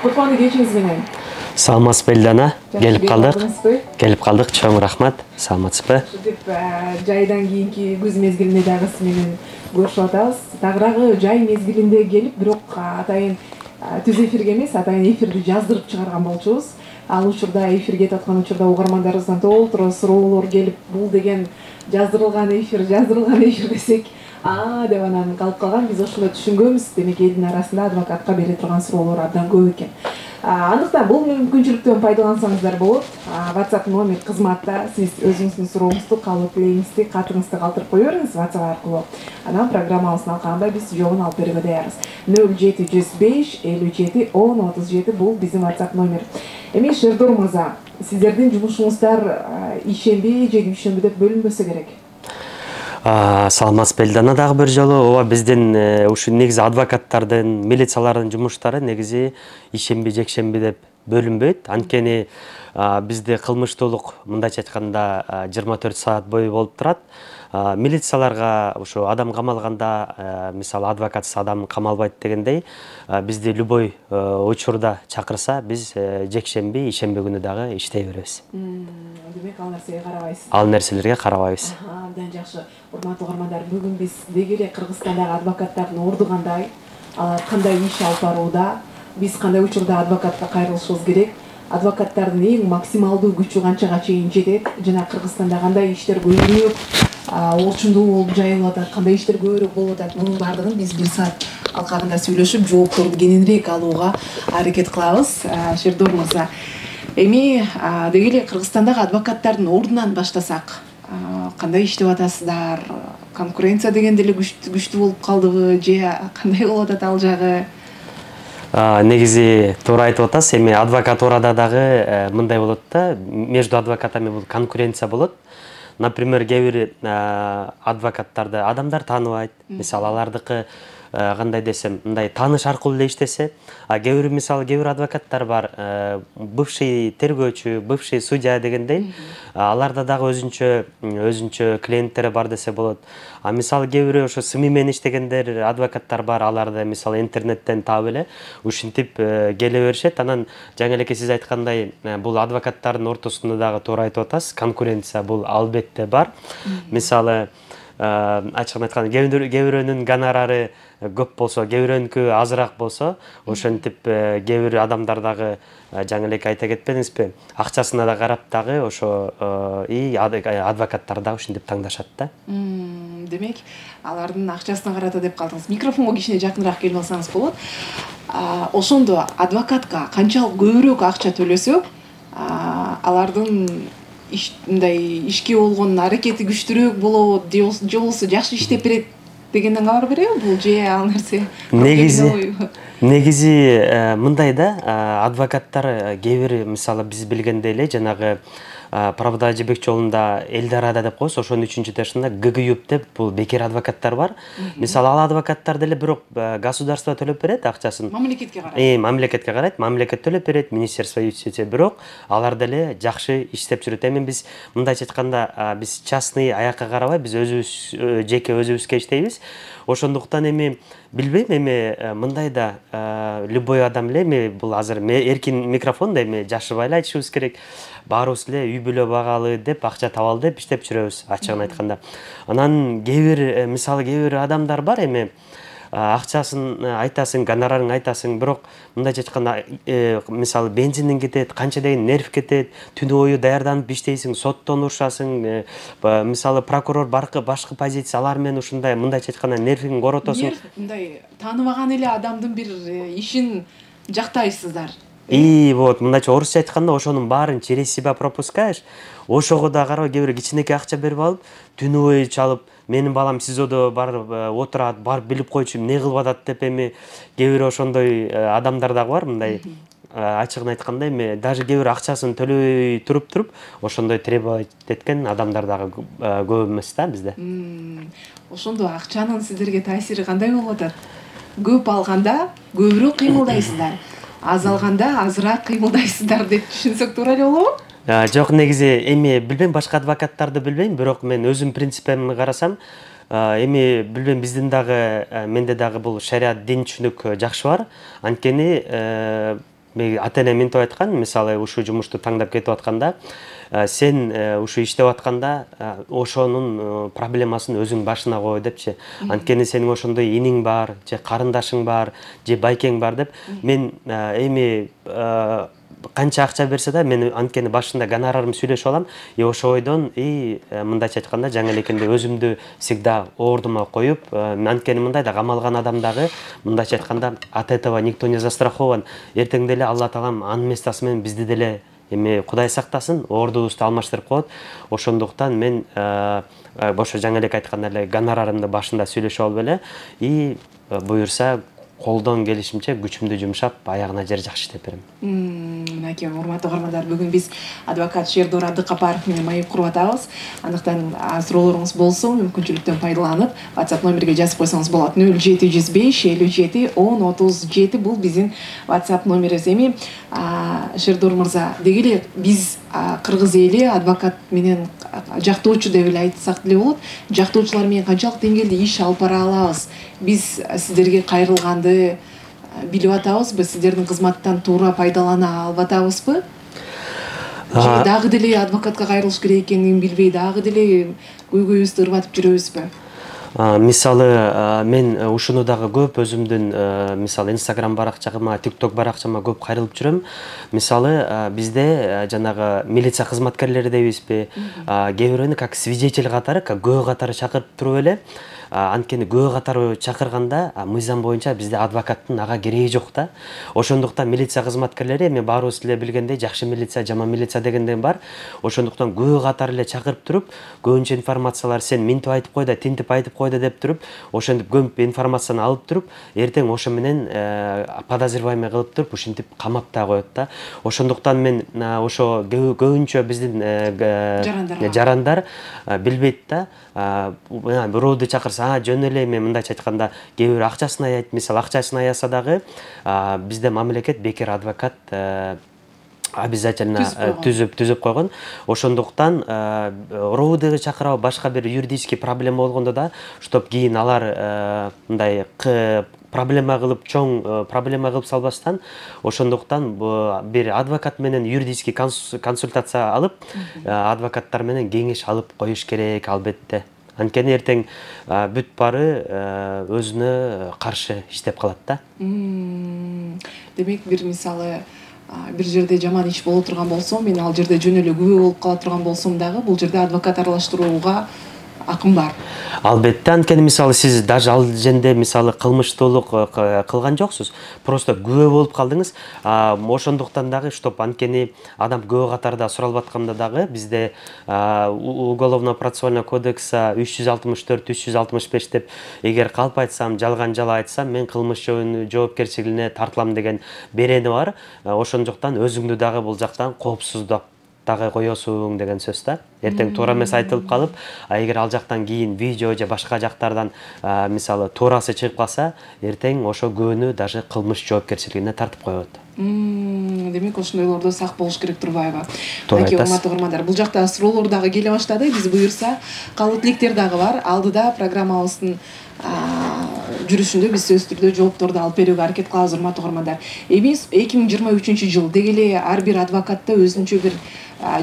Курбаны кечиңиз менен. Саламатсызбы Элдана? Келип калдык. Калдыңызбы? Келип калдык. Чоң рахмат. Саламатсызбы? Деп жайдан кийинки күз мезгилинде дагы сиз менен көрүшүп атабыз. Тагыраагы жай мезгилинде келип, бирок атайын түз эфирге эмес, атайын эфирди жаздырып чыгарган болчубуз. Ал учурда эфирге таткан учурда угармандарыбыздан толтура суроолор келип, бул деген жаздырылган эфир десек, деп анан калып калган. Биз ошондой түшүнгөнбүз. Демек элдин арасында адвокатка бере турган суроолор абдан көп экен. Андыктан бул мүмкүнчүлүктөн пайдалансаңыздар болот. WhatsApp номер кызматта. Сиз өзүңүздүн сурооңузду, кабыл тилегиңизди, катыңызды калтырып кое бериңиз WhatsApp аркылуу. Анан программабыздын алкагында биз жообун алып берүүгө даярбыз. 0705 57 10 37 бул биздин WhatsApp номер. Эми Шердор мырза, сиздердин жумушуңуздар ишемби же дүйшөмбү деп бөлүнбөсө керек. Саламатсызбы Элдана дагы бир жолу. Ооба, биздин ушу негизи адвокаттардын, милициялардын жумуштары негизи ишемби, жекшемби деп бөлүнбөйт. Анткени бизде кылмыштуулук мындайча айтканда 24 саат бою болуп турат. Милицияларга ушу адам камалганда, мисалы адвокатсыз адам камалбайт дегендей, бизди любой учурда чакырса, биз жекшемби, ишемби күнү дагы иштей беребиз. Демек ал нерсеге карабайсыз. Ал нерселерге карабайбыз. Абдан жакшы. Урматтуу угармандар, бүгүн биз деги эле Кыргызстандагы адвокаттардын орду кандай, алар кандай иш алып барууда, биз кандай учурда адвокатка кайрылышыбыз керек, адвокаттардын эң максималдуу күчү канчага чейин жетет, жана Кыргызстанда кандай иштер көбүрөөк орчундуу болуп жайылып атат, кандай иштер көбүрөөк болуп атат, мунун баардыгын биз бир саат алкагында сүйлөшүп, жоопторду кененирээк алууга аракет кылабыз. Шердор мырза, эми деги эле Кыргызстандагы адвокаттардын ордунан баштасак, кандай иштеп атасыздар? Конкуренция деген деле күчтүү болуп калдыбы же кандай болуп атат ал жагы? Негизи туура айтып атасыз. Эми адвокатурада дагы мындай болот да, между адвокатами бул конкуренция болот. Например, кээ бир адвокаттарды адамдар тааныбайт. Мисалы алардыкы кандай десем, мындай тааныш аркылуу эле иштесе, кээ бир мисалы кээ бир адвокаттар бар, бывший тергөөчү, бывший судья дегендей, аларда дагы өзүнчө клиенттери бар десе болот. Мисалы кээ бир ошо СМИ менен иштегендер, адвокаттар бар, аларды мисалы интернеттен таап эле ушинтип келе беришет. Анан жаңы элеке сиз айткандай, бул адвокаттардын ортосунда дагы туура айтып атасыз, конкуренция бул албетте бар. Мисалы ачыгын айтканда кээ бирөөнүн гонорары көп болсо, кээ бирөөнүкү азыраак болсо, ошентип кээ бир адамдар дагы жаңы элеке айта кетпедиңизби, акчасына да карап дагы ошо адвокаттар дагы ушинтип таңдашат да. Демек, алардын акчасына карата деп калдыңыз. Микрофонго кичине жакыныраак келип алсаңыз болот. Ошондо адвокатка канчалык көбүрөөк акча төлөсөк, алардын мындай ишке болгон аракети күчтүүрөөк болот, же болбосо жакшы иштеп берет дегенден кабар береби бул же ал нерсе? Негизи мындай да, адвокаттар кээ бир мисалы биз билгендей эле жанагы Правда жебек жолунда Элдорада деп коебуз, ошонун 3-этажында ГГЮП деп бул бекер адвокаттар бар. Мисалы ал адвокаттар деле бирок государство төлөп берет акчасын. Мамлекетке карайт. Мамлекетке карайт, мамлекет төлөп берет, министерство юстиция, бирок алар деле жакшы иштеп жүрөт. Эми биз мындайча айтканда, биз частный аякка карабай, биз өзүбүз жеке өзүбүзгө иштейбиз. Ошондуктан эми билбейм, эми мындай да любой адам эле, эми бул азыр эркин микрофон да, эми жашыбай эле айтышыбыз керек. Баарыбыз эле үй бүлө багалы деп, акча табалы деп иштеп жүрөбүз, ачыгын айтканда. Анан мисалы кээ бир адамдар бар, эми акчасын айтасың, гонорарын айтасың, бирок мындайча айтканда, мисалы бензиндин кетет, канча деген нерв кетет, түнү бою даярданып иштейсиң, соттон урушасың, мисалы прокурор башкы позиция, алар менен ушундай мындайча айтканда нервиңди коротосуң. Мындай тааныбаган эле адамдын бир ишин жактайсыздар. Вот мындайча орусча айтканда, ошонун баарын через себя пропускаешь. Ошого да карабай, кээ бир кичинекей акча берип алып, түнү бою чалып, менин балам СИЗОдо барып отурат, барып билип койчу, эмне кылып атат деп, эми кээ бир ошондой адамдар дагы бар, мындай ачыгын айтканда, эми даже кээ бир акчасын төлөбөй туруп ошондой требовать эткен адамдар дагы көп эмес да бизде. Ошондо акчанын сиздерге таасири кандай болуп атат? Көп алганда көбүрөөк кыймылдайсыздар, аз алганда азыраак кыймылдайсыздар деп түшүнсөк туура эле болобу? Жок, негизи эми билбейм, башка адвокаттарды билбейм, бирок мен өзүм принципимди карасам, эми билбейм, биздин дагы менде дагы бул шариат дин түшүнүк жакшы бар. Анткени ата эне мынтип айткан, мисалы ушул жумушту таңдап кетип атканда, сен ушу иштеп атканда ошонун проблемасын өзүң башына кой депчи. Анткени сенин ошондой иниң бар, же карындашың бар, же байкең бар деп, мен эми канча акча берсе да, мен анткени башында гонорарым сүйлөшүп алам, ошо ойдон мындайча айтканда жаңы элекенде өзүмдү всегда ордума коюп, анткени мындай да камалган адам дагы мындайча айтканда от этого никто не застрахован. Эртең деле Алла таалам анын местасы менен бизди деле эми Кудай сактасын, ордубузду алмаштырып коет. Ошондуктан мен ошо жаңы эле айткандай эле гонорарымды башында сүйлөшүп алып эле, буюрса колдон келишимче күчүмдү жумшап аягына жер жакшы иштеп берем. Мынакей урматтуу угармандар, бүгүн биз адвокат Шердор Абдыкапаров менен маек куруп атабыз. Андыктан сурооторуңуз болсо, мүмкүнчүлүктөн пайдаланып, WhatsApp номерге жазып койсоңуз болот. 0705 57 10 37 бул биздин WhatsApp номерибиз. Эми Шердор мырза, деги эле биз кыргыз эли адвокат менен жактоочу деп эле айтсак деле болот. Жактоочулар менен канчалык деңгээлде иш алып бара алабыз? Биз сиздерге кайрылганды билип атабызбы? Сиздердин кызматтан туура пайдалана алып атабызбы? Же дагы деле адвокатка кайрылыш керек экенин билбей, дагы деле көйгөйүбүздү ырбатып жүрөбүзбү? Мисалы мен ушуну дагы көп өзүмдүн мисалы Instagram баракчама, TikTok баракчама көп кайрылып жүрөм. Мисалы бизде жанагы милиция кызматкерлери дейбизби, кээ бирөөнү как свидетель катары, как күбө катары чакырып туруп эле, анткени күбө катары чакырганда мыйзам боюнча бизде адвокаттын ага кереги жок да. Ошондуктан милиция кызматкерлери, эми баарыбыз эле билгендей, жакшы милиция, жаман милиция дегенден бар. Ошондуктан күбө катары эле чакырып туруп, көбүнчө информациялар сен минтип айтып кой да, тинтип айтып кой деп туруп, ошентип көп информацияны алып туруп, эртең ошо менен подозреваемый кылып туруп, ушинтип камап да коет да. Ошондуктан мен ошо көбүнчө биздин жарандар билбейт да. Бирөөдү чакырса, жөн эле эми мындайча айтканда, кээ бирөө акчасын аят, мисалы акчасын аяса дагы бизде мамлекет бекер адвокат обязательно түзүп койгон. Ошондуктан РОУД чакырабы, башка бир юридический проблема болгондо да, чтоб кийин алар мындай проблема кылып, чоң проблема кылып салбастан, ошондуктан бир адвокат менен юридический консультация алып, адвокаттар менен кеңеш алып коюш керек албетте. Анткени эртең бүт бары өзүнө каршы иштеп калат да. Демек бир мисалы бир жерде жаман иш боло турган болсо, мен ал жерде жөн эле күбө болуп кала турган болсом дагы, бул жерде адвокат аралаштырууга акым бар. Албетте, анткени мисалы сиз даже ал жерде мисалы кылмыштуулук кылган жоксуз, просто күбө болуп калдыңыз. Ошондуктан дагы, чтоб анткени адам күбө катарда суралып атканда дагы бизде уголовно-процессуальный кодекса 364-365 деп, эгер калп айтсам, жалган жала айтсам, мен кылмыш жоопкерчилигине тартылам деген берени бар. Ошондуктан өзүңдү дагы бул жактан коопсуздап дагы коесуң деген сөз да. Эртең туура эмес айтылып калып, эгер ал жактан кийин видео же башка жактардан мисалы туурасы чыгып калса, эртең ошо күбөнү даже кылмыш жоопкерчилигине тартып коет. Демек ошондойлордо сак болуш керек турбайбы? Мынакей урматтуу угармандар, бул жакта суроолор дагы келе баштады. Биз буюрса, калуу тилектер дагы бар. Алдыда программабыздын жүрүшүндө биз сөзсүз түрдө жоопторду алып берүүгө аракет кылабыз, урматтуу угармандар. Эми 2023-жылы деги эле ар бир адвокатта өзүнчө бир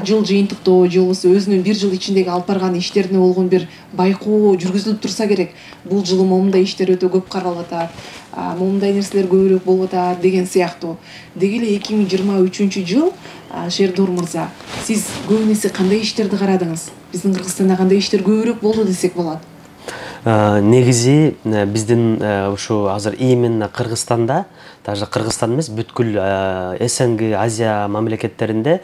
жыл жыйынтыктоо же болбосо өзүнүн бир жыл ичиндеги алып барган иштерине болгон бир байкоо жүргүзүлүп турса керек. Бул жылы момундай иштер өтө көп каралып атат, момундай нерселер көбүрөөк болуп атат деген сыяктуу. Деги эле 2023-жыл, Шердор мырза, сиз көбүнесе кандай иштерди карадыңыз? Биздин Кыргызстанда кандай иштер көбүрөөк болду десек болот? Негизи биздин ушу азыр именно Кыргызстанда, даже Кыргызстан эмес, бүткүл СНГ, Азия мамлекеттеринде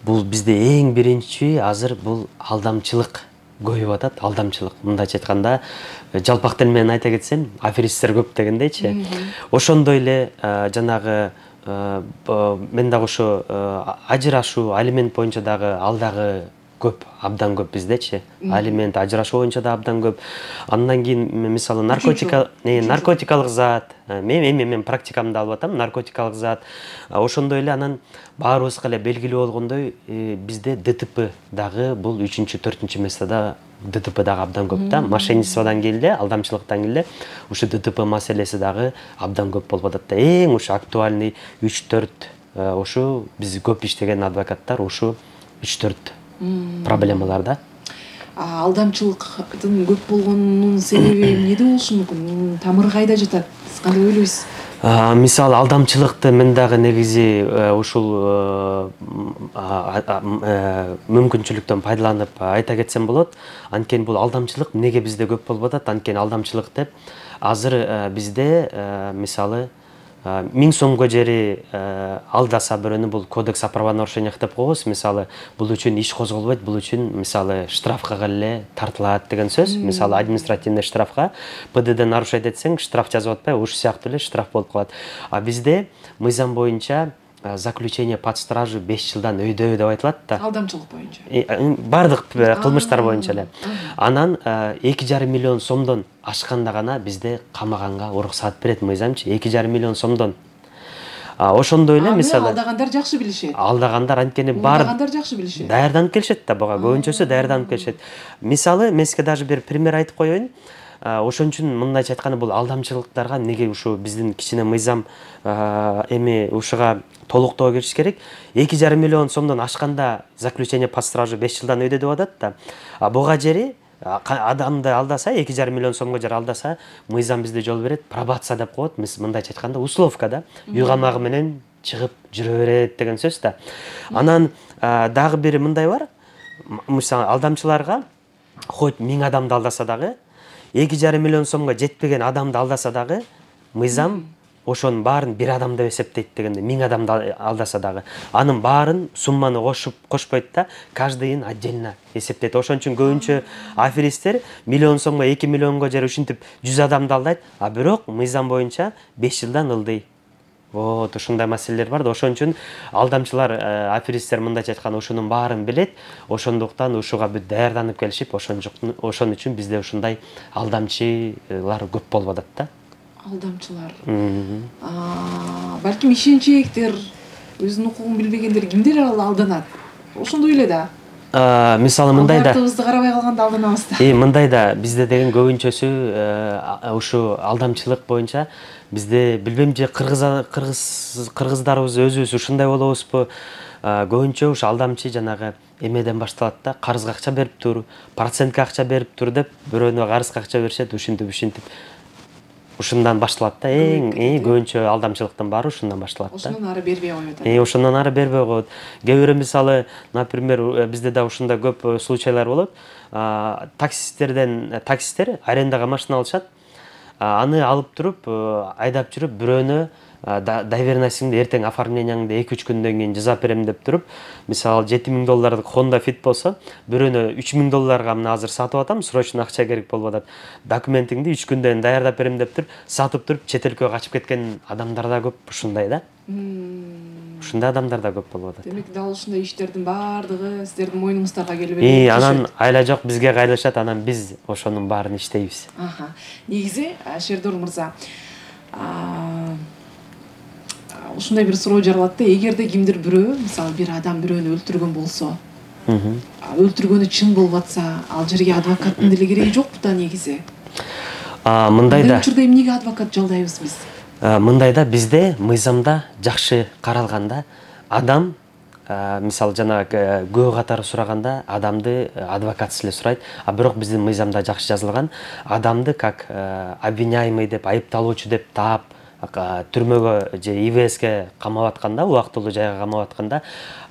бул бизде эң биринчи азыр бул алдамчылык көбөйүп атат. Алдамчылык, мындайча айтканда, жалпак тил менен айта кетсем, аферисттер көп дегендейчи. Ошондой эле жанагы мен дагы ошо ажырашуу, алимент боюнча дагы ал дагы көп, абдан көп биздечи. Алимент, ажырашуу боюнча да абдан көп. Андан кийин мисалы наркотикалык зат, мен практикамды алып атам, наркотикалык зат. Ошондой эле анан баарыбызга эле белгилүү болгондой, бизде ДТП дагы бул 3-4 местада ДТП дагы абдан көп да. Мошенничестводан кийин эле, алдамчылыктан кийин эле ушу ДТП маселеси дагы абдан көп болуп атат да. Эң ушу актуальный 3-4 ушу биз көп иштеген адвокаттар ушу 3-4 проблемаларда. Алдамчылыктын көп болгонунун себеби эмнеде болушу мүмкүн? Мунун тамыры кайда жатат? Сиз кандай ойлойсуз? Мисалы алдамчылыкты мен дагы негизи ушул мүмкүнчүлүктөн пайдаланып айта кетсем болот. Анткени бул алдамчылык эмнеге бизде көп болуп атат? Анткени алдамчылык деп азыр бизде мисалы 1000 сомго жери алдаса бирөөнү бул кодекс о правонарушениях деп коебуз. Мисалы бул үчүн иш козголбойт, бул үчүн мисалы штрафка эле тартылат деген сөз. Мисалы административный штрафка ПДД нарушать этсең штраф жазып атпай, ушу сыяктуу эле штраф болуп калат. А бизде мыйзам боюнча заключение под стражу 5 жылдан өйдө деп айтылат да. Алдамчылык боюнча. Бардык кылмыштар боюнча эле. Анан 2,5 миллион сомдон ашканда гана бизде камаганга уруксат берет мыйзамчы. 2,5 миллион сомдон. Ошондой эле мисалы алдагандар жакшы билишет. Алдагандар анткени бар. Алдагандар жакшы билишет. Даярданып келишет да буга, көбүнчөсү даярданып келишет. Мисалы мен сизге даже бир пример айтып коеюн. Ошон үчүн мындайча айтканда бул алдамчылыктарга неге ушу биздин кичине мыйзам эми ушуга толуктоо кириш керек. 2,5 миллион сомдон ашканда заключение под стражу 5 жылдан өйдө деп атат да. Буга жери адамды алдаса, 2,5 миллион сомго жер алдаса, мыйзам бизде жол берет, пробация деп коет. Мындайча айтканда условка да. Үй камагы менен чыгып жүрө берет деген сөз да. Анан дагы бир мындай бар. Мисалы алдамчыларга хоть 1000 адамды алдаса дагы 2,5 миллион сомго жетпеген адамды алдаса дагы мыйзам ошонун баарын бир адам деп эсептейт дегенде, 1000 адамды алдаса дагы анын баарын сумманы кошпойт да, каждыйын отдельно эсептейт. Ошон үчүн көбүнчө аферисттер миллион сомго 2 миллионго жер ушинтип 100 адамды алдайт, а бирок мыйзам боюнча 5 жылдан ылдый. Вот ушундай маселелер бар да. Ошон үчүн алдамчылар, аферисттер мындайча айтканда ушунун баарын билет. Ошондуктан ушуга бүт даярданып келишип, ошон үчүн бизде ушундай алдамчылар көп болуп атат да. Алдамчылар. Балким ишенчектер, өзүнүн укугун билбегендер кимдер алданат? Ошондой эле да. Мисалы мындай да. Артыбызды карабай калганда алданабыз да. Мындай да, бизде деген көбүнчөсү ушу алдамчылык боюнча бизде билбейм же кыргыздарыбыз өзүбүз ушундай болобузбу? Көбүнчө ушу алдамчы жанагы эмеден башталат да. Карызга акча берип тур, процентке акча берип тур деп бирөөнө карызга акча беришет, ушинтип ушундан башталат да. Эң көбүнчө алдамчылыктын баары ушундан башталат да. Ошондон ары бербей коет. Ошондон ары бербей коет. Кээ бирөө мисалы, например, бизде да ушундай көп случайлар болот. Таксисттер арендага машина алышат. Аны алып туруп, айдап жүрүп, бирөөнө доверенностьыңды эртең оформленияңды 2-3 күндөн кийин жасап берем деп туруп, мисалы $7,000 Honda Fit болсо, бирөөнө $3,000 мына азыр сатып атам, срочно акча керек болуп атат. Документиңди 3 күндөн даярдап берем деп туруп, сатып туруп, чет элге качып кеткен адамдар да көп ушундай да. Ушундай адамдар да көп болуп атат. Демек, дал ушундай иштердин баардыгы сиздердин мойнуңуздарга келип эле. Анан айла жок бизге кайрылышат, анан биз ошонун баарын иштейбиз. Негизи, Шердор мырза, ушундай бир суроо жаралат да. Эгерде кимдир бирөө, мисалы бир адам бирөөнү өлтүргөн болсо, өлтүргөнү чын болуп атса, ал жерге адвокаттын деле кереги жокпу да негизи? Мындай да. Бул учурда эмнеге адвокат жалдайбыз биз? Мындай да, бизде мыйзамда жакшы каралганда адам, мисалы жанагы күбө катары сураганда адамды адвокатсыз эле сурайт, а бирок биздин мыйзамда жакшы жазылган, адамды как обвиняемый деп, айыпталуучу деп таап түрмөгө же ИВСке камап атканда, убактылуу жайга камап атканда,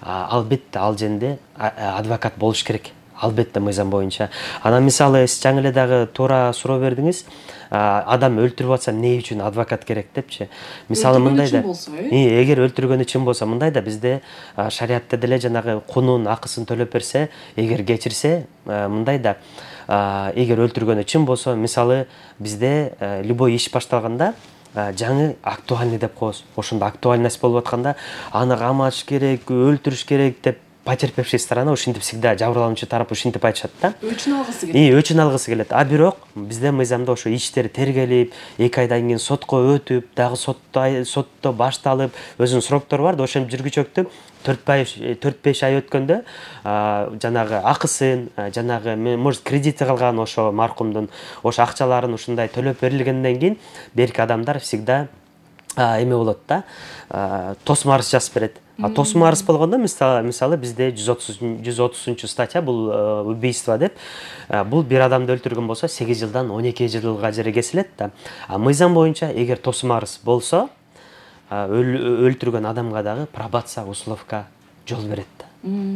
албетте ал жерде адвокат болуш керек. Албетте мыйзам боюнча. Анан мисалы сиз жаңы эле дагы туура суроо бердиңиз. Адам өлтүрүп атса эмне үчүн адвокат керек депчи. Мисалы мындай да. Эгер өлтүргөнү чын болсо, мындай да бизде шариатта деле жанагы кунун акысын төлөп берсе, эгер кечирсе, мындай да. Эгер өлтүргөнү чын болсо, мисалы бизде любой иш башталганда жаңы актуальный деп коебуз. Ошондо актуальность болуп атканда, аны каматыш керек, өлтүрүш керек деп потерпевший сторона ушинтип всегда жабырлануучу тарап ушинтип айтышат да. Өчүн алгысы келет. Өчүн алгысы келет. А бирок бизде мыйзамда ошо иштер тергелип, 2 айдан кийин сотко өтүп, дагы сотто башталып, өзүнүн сроктору бар да, ошентип жүргүчөктү 4-5 ай өткөндө жанагы акысын, жанагы может кредити калган ошо маркумдун ошо акчаларын ушундай төлөп берилгенден кийин берки адамдар всегда эме болот да, тосмо арыз жазып берет. Тосмо арыз болгондо мисалы бизде 130 статья бул убийство деп, бул бир адамды өлтүргөн болсо 8 жылдан 12 жылга чейин кесилет да. Мыйзам боюнча эгер тосмо арыз болсо өлтүргөн адамга дагы пробация, условка жол берет да.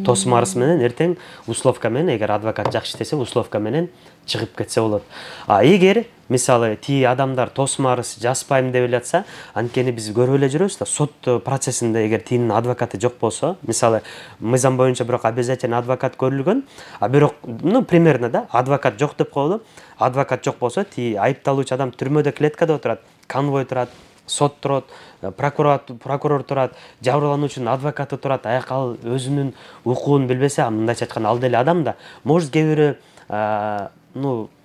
Тосмо арыз менен эртең условка менен, эгер адвокат жакшы иштесе, условка менен чыгып кетсе болот. Эгер мисалы тии адамдар тосмо арыз жазбайм деп эле атса, анткени биз көрүп эле жүрөбүз да, сот процессинде эгер тиинин адвокаты жок болсо, мисалы мыйзам боюнча бирок обязательно адвокат көрүлгөн, бирок примерно да, адвокат жок деп коелу. Адвокат жок болсо, тии айыпталуучу адам түрмөдө клеткада отурат, конвой турат, сот турат, прокурор турат, жабырлануучунун адвокаты турат, аяка ал өзүнүн укугун билбесе, мындайча айтканда ал деле адам да. Может кээ бирөө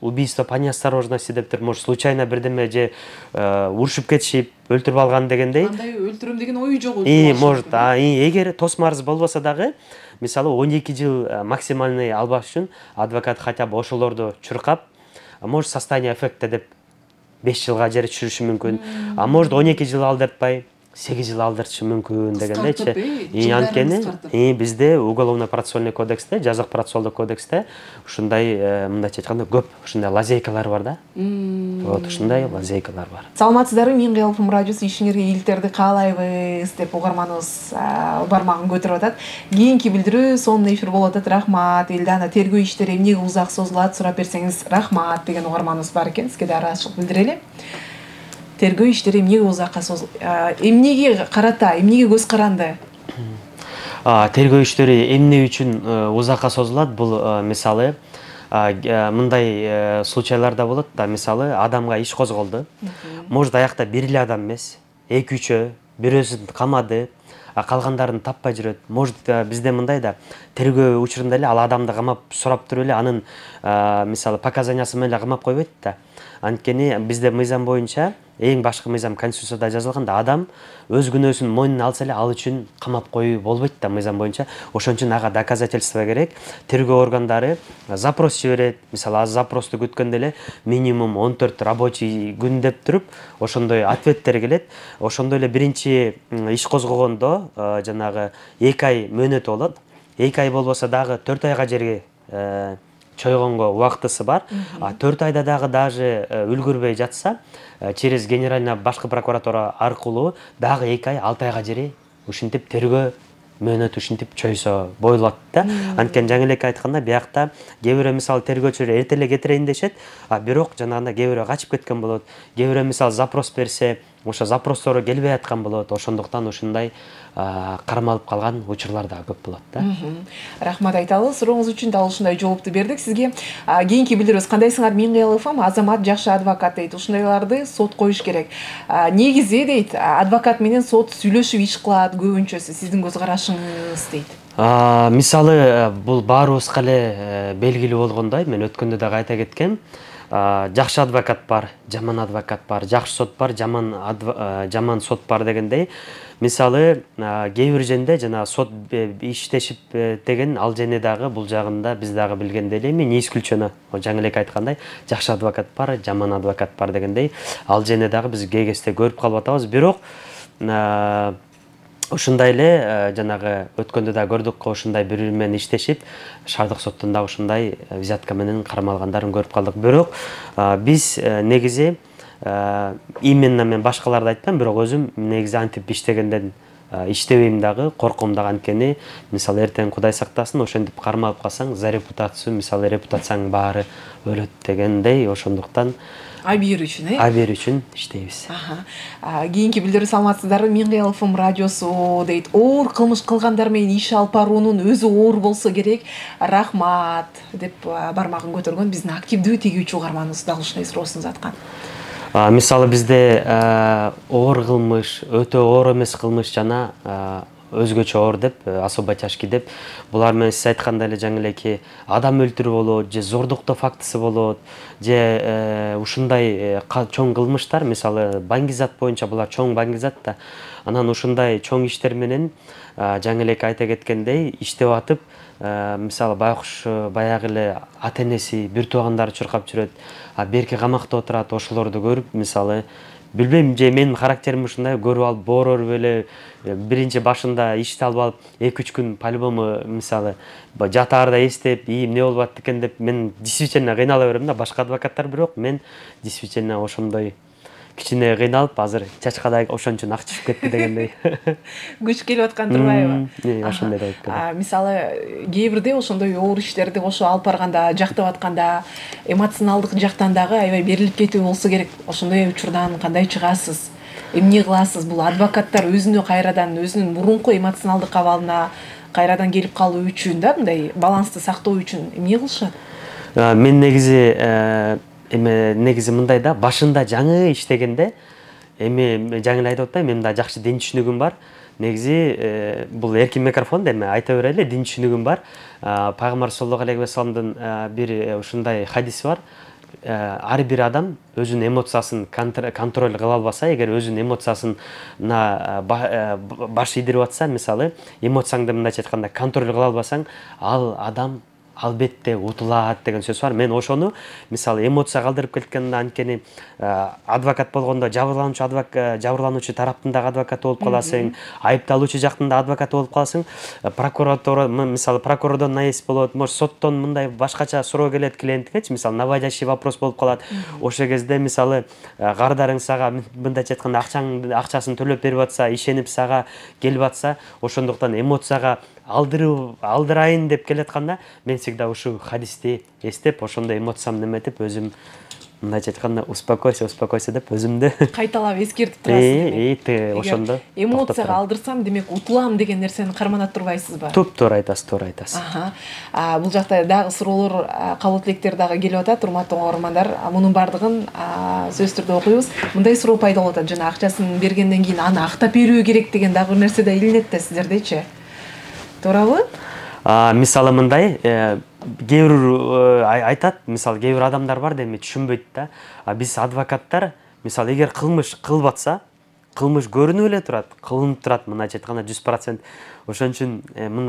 убийство по неосторожности дептир, может случайно бирдеме же урушуп кетишип, өлтүрүп алган дегендей. Андай өлтүрөм деген ою жок. Может, эгер тосмо арыз болбосо дагы, мисалы 12 жыл максимальный албаш үчүн адвокат хотя бы ошолорду чуркап, может состояние эффекта деп 5 жылга жери түшүрүшү мүмкүн. Может 12 жыл алдыртпай 8 жыл алдыртышы мүмкүн дегендейчи. Анткени бизде уголовно-процессуальный кодексте, жазык процессуалдык кодексте ушундай мындайча айтканда көп ушундай лазейкалар бар да. Вот ушундай лазейкалар бар. Саламатсыздарбы, мен Кыялпым радиосу ишиңерге ийгиликтерди каалайбыз деп угарманыбыз бармагын көтөрүп атат. Кийинки билдирүү сонун эфир болуп атат. Рахмат. Элдана, тергөө иштери эмнеге узак созулат, сурап берсеңиз рахмат деген угарманыбыз бар экен. Сизге да ыраазычылык билдирели. Тергөө иштери эмнеге узакка созулат? Эмнеге карата, эмнеге көз каранды? Тергөө иштери эмне үчүн узакка созулат? Бул мисалы мындай случайларда болот да, мисалы адамга иш козголду. Может аякта бир эле адам эмес, 2-3, бирөөсүн камады, калгандарын таппай жүрөт. Может бизде мындай да, тергөө учурунда эле ал адамды камап сурап туруп эле анын мисалы показаниясы менен камап койбойт да. Анткени бизде мыйзам боюнча, эң башкы мыйзам Конституцияда жазылганда, адам өз күнөөсүн мойнуна алса эле ал үчүн камап коюу болбойт да мыйзам боюнча. Ошон үчүн ага доказательство керек. Тергөө органдары запрос жиберет. Мисалы аз запросту күткөндө эле минимум 14 рабочий күн деп туруп, ошондой ответтер келет. Ошондой эле биринчи иш козгогондо жанагы 2 ай мөөнөтү болот. 2 ай болбосо дагы 4 айга жерге чойгонго убактысы бар. 4 айда дагы даже үлгүрбөй жатса, через генеральная башкы прокуратура аркылуу дагы 2 ай 6 айга жери ушинтип тергөө мөөнөтү ушинтип чойсо бойлот да. Анткени жаңы эле айтканда, биякта кээ бирөө мисалы тергөөчүлөр эрте эле кетирейин дешет, бирок жанагындай кээ бирөө качып кеткен болот. Кээ бирөө мисалы запрос берсе, ошо запростору келбей аткан болот. Ошондуктан ушундай кармалып калган учурлар да көп болот да. Рахмат айталы. Сурооңуз үчүн дал ушундай жоопту бердик сизге. Кийинки билдирүүбүз кандайсыңар? Мен Кыялпым, Азамат жакшы адвокат дейт. Ушундайларды сот коюш керек. Негизи дейт, адвокат менен сот сүйлөшүп иш кылат көбүнчөсү. Сиздин көз карашыңыз дейт. Мисалы бул баарыбызга эле белгилүү болгондой, мен өткөндө дагы айта кеткем. Жакшы адвокат бар, жаман адвокат бар, жакшы сот бар, жаман сот бар дегендей. Мисалы кээ бир жерде жана сот иштешип деген ал жерде дагы бул жагында биз дагы билгендей эле, не исключено. Жаңы эле айткандай, жакшы адвокат бар, жаман адвокат бар дегендей. Ал жерде дагы биз кээ кезде көрүп калып атабыз. Бирок ушундай эле жанагы өткөндө да көрдүк, ушундай бири менен иштешип, шаардык соттон да ушундай взятка менен кармалгандарын көрүп калдык. Бирок биз негизи именно мен башкаларды айтпайм, бирок өзүм негизи антип иштегенден иштебейм дагы, корком дагы. Анткени мисалы эртең Кудай сактасын, ошентип кармалып калсаң, за репутацию, мисалы репутацияң баары өлөт дегендей. Ошондуктан Абир үчүн, Абир үчүн иштейбиз. Кийинки билдирүү саламатсыздарбы, мен Кыялпым радиосу дейт. Оор кылмыш кылгандар менен иш алып баруунун өзү оор болсо керек. Рахмат деп бармагын көтөргөн биздин активдүү тегүүчү угарманыбыз дал ушундай суроосун заткан. Мисалы бизде оор кылмыш, өтө оор эмес кылмыш жана өзгөчө оор деп, особо тяжкий деп, булар менен сиз айткандай эле жаңы элеки адам өлтүрүү болот, же зордуктоо фактысы болот, же ушундай чоң кылмыштар, мисалы баңгизат боюнча булар чоң баңгизат да. Анан ушундай чоң иштер менен жаңы элеки айта кеткендей иштеп атып, мисалы байкуш баягы эле ата энеси, бир туугандары чуркап жүрөт, берки камакта отурат, ошолорду көрүп, мисалы билбейм, же менин характерим ушундай, көрүп алып боорор эле биринчи башында ишти алып алып 2-3 күн по-любому мисалы жатаарда эстеп, эмне болуп атты экен деп мен действительно кыйнала берем да. Башка адвокаттар бирок мен действительно ошондой кичине кыйналып, азыр чачкадай ошон үчүн ак чыгып кетти дегендей. Күч келип аткан турбайбы? Ошондой болуп келет. Мисалы кээ бирде ошондой оор иштерди кошо алып барганда, жактап атканда эмоционалдык жактан дагы аябай берилип кетүү болсо керек. Ошондой учурдан кандай чыгасыз? Эмне кыласыз? Бул адвокаттар өзүнө кайрадан өзүнүн мурунку эмоционалдык абалына кайрадан келип калуу үчүн да, мындай балансты сактоо үчүн эмне кылышат? Мен негизи мындай да, башында жаңы иштегенде эми жаңы эле айтып атпайм, менин да жакшы дин түшүнүгүм бар. Негизи бул эркин микрофон да, эми айта берели, дин түшүнүгүм бар. Пайгамбар саллаллаху алейхи ва салламдын бир ушундай хадиси бар. Ар бир адам өзүнүн эмоциясын контроль кыла албаса, эгер өзүнүн эмоциясына баш ийдирип атса, мисалы, эмоцияңды мындайча айтканда контроль кыла албасаң, ал адам албетте утулат деген сөз бар. Мен ошону мисалы эмоция калтырып кеткенде, анткени адвокат болгондо жабырлануучу тараптын дагы адвокаты болуп каласың, айыпталуучу жактын да адвокаты болуп каласың. Прокуратура мисалы прокурордон наезд болот, может соттон мындай башкача суроо келет клиенттикечи, мисалы наводящий вопрос болуп калат. Ошол кезде мисалы кардарың сага мындайча айтканда акчасын төлөп берип атса, ишенип сага келип атса, ошондуктан эмоцияга алдырайын деп келатканда, мен всегда ушу хадисти эстеп, ошондой эмоциямды неметип, өзүм мындайча айтканда успокойся деп өзүмдү кайталап эскертип турасыз. Ошондо эмоцияга алдырсам, демек утулам деген нерсени карманат турбайсызбы? Туура айтасыз. Бул жакта дагы суроолор, кабыл тилектер дагы келип атат, урматтуу угармандар. Мунун баардыгын сөзсүз түрдө окуйбуз. Мындай суроо пайда болуп атат, жана акчасын бергенден кийин аны актап берүү керек деген дагы бир нерсе да илинет да сиздердечи. Туурабы? Мисалы мындай, кээ бир айтат, мисалы кээ бир адамдар бар да, эми түшүнбөйт да. Биз адвокаттар, мисалы эгер кылмыш кылып атса, кылмыш көрүнүп эле турат, кылынып турат, мындайча айтканда 100%. Ошон үчүн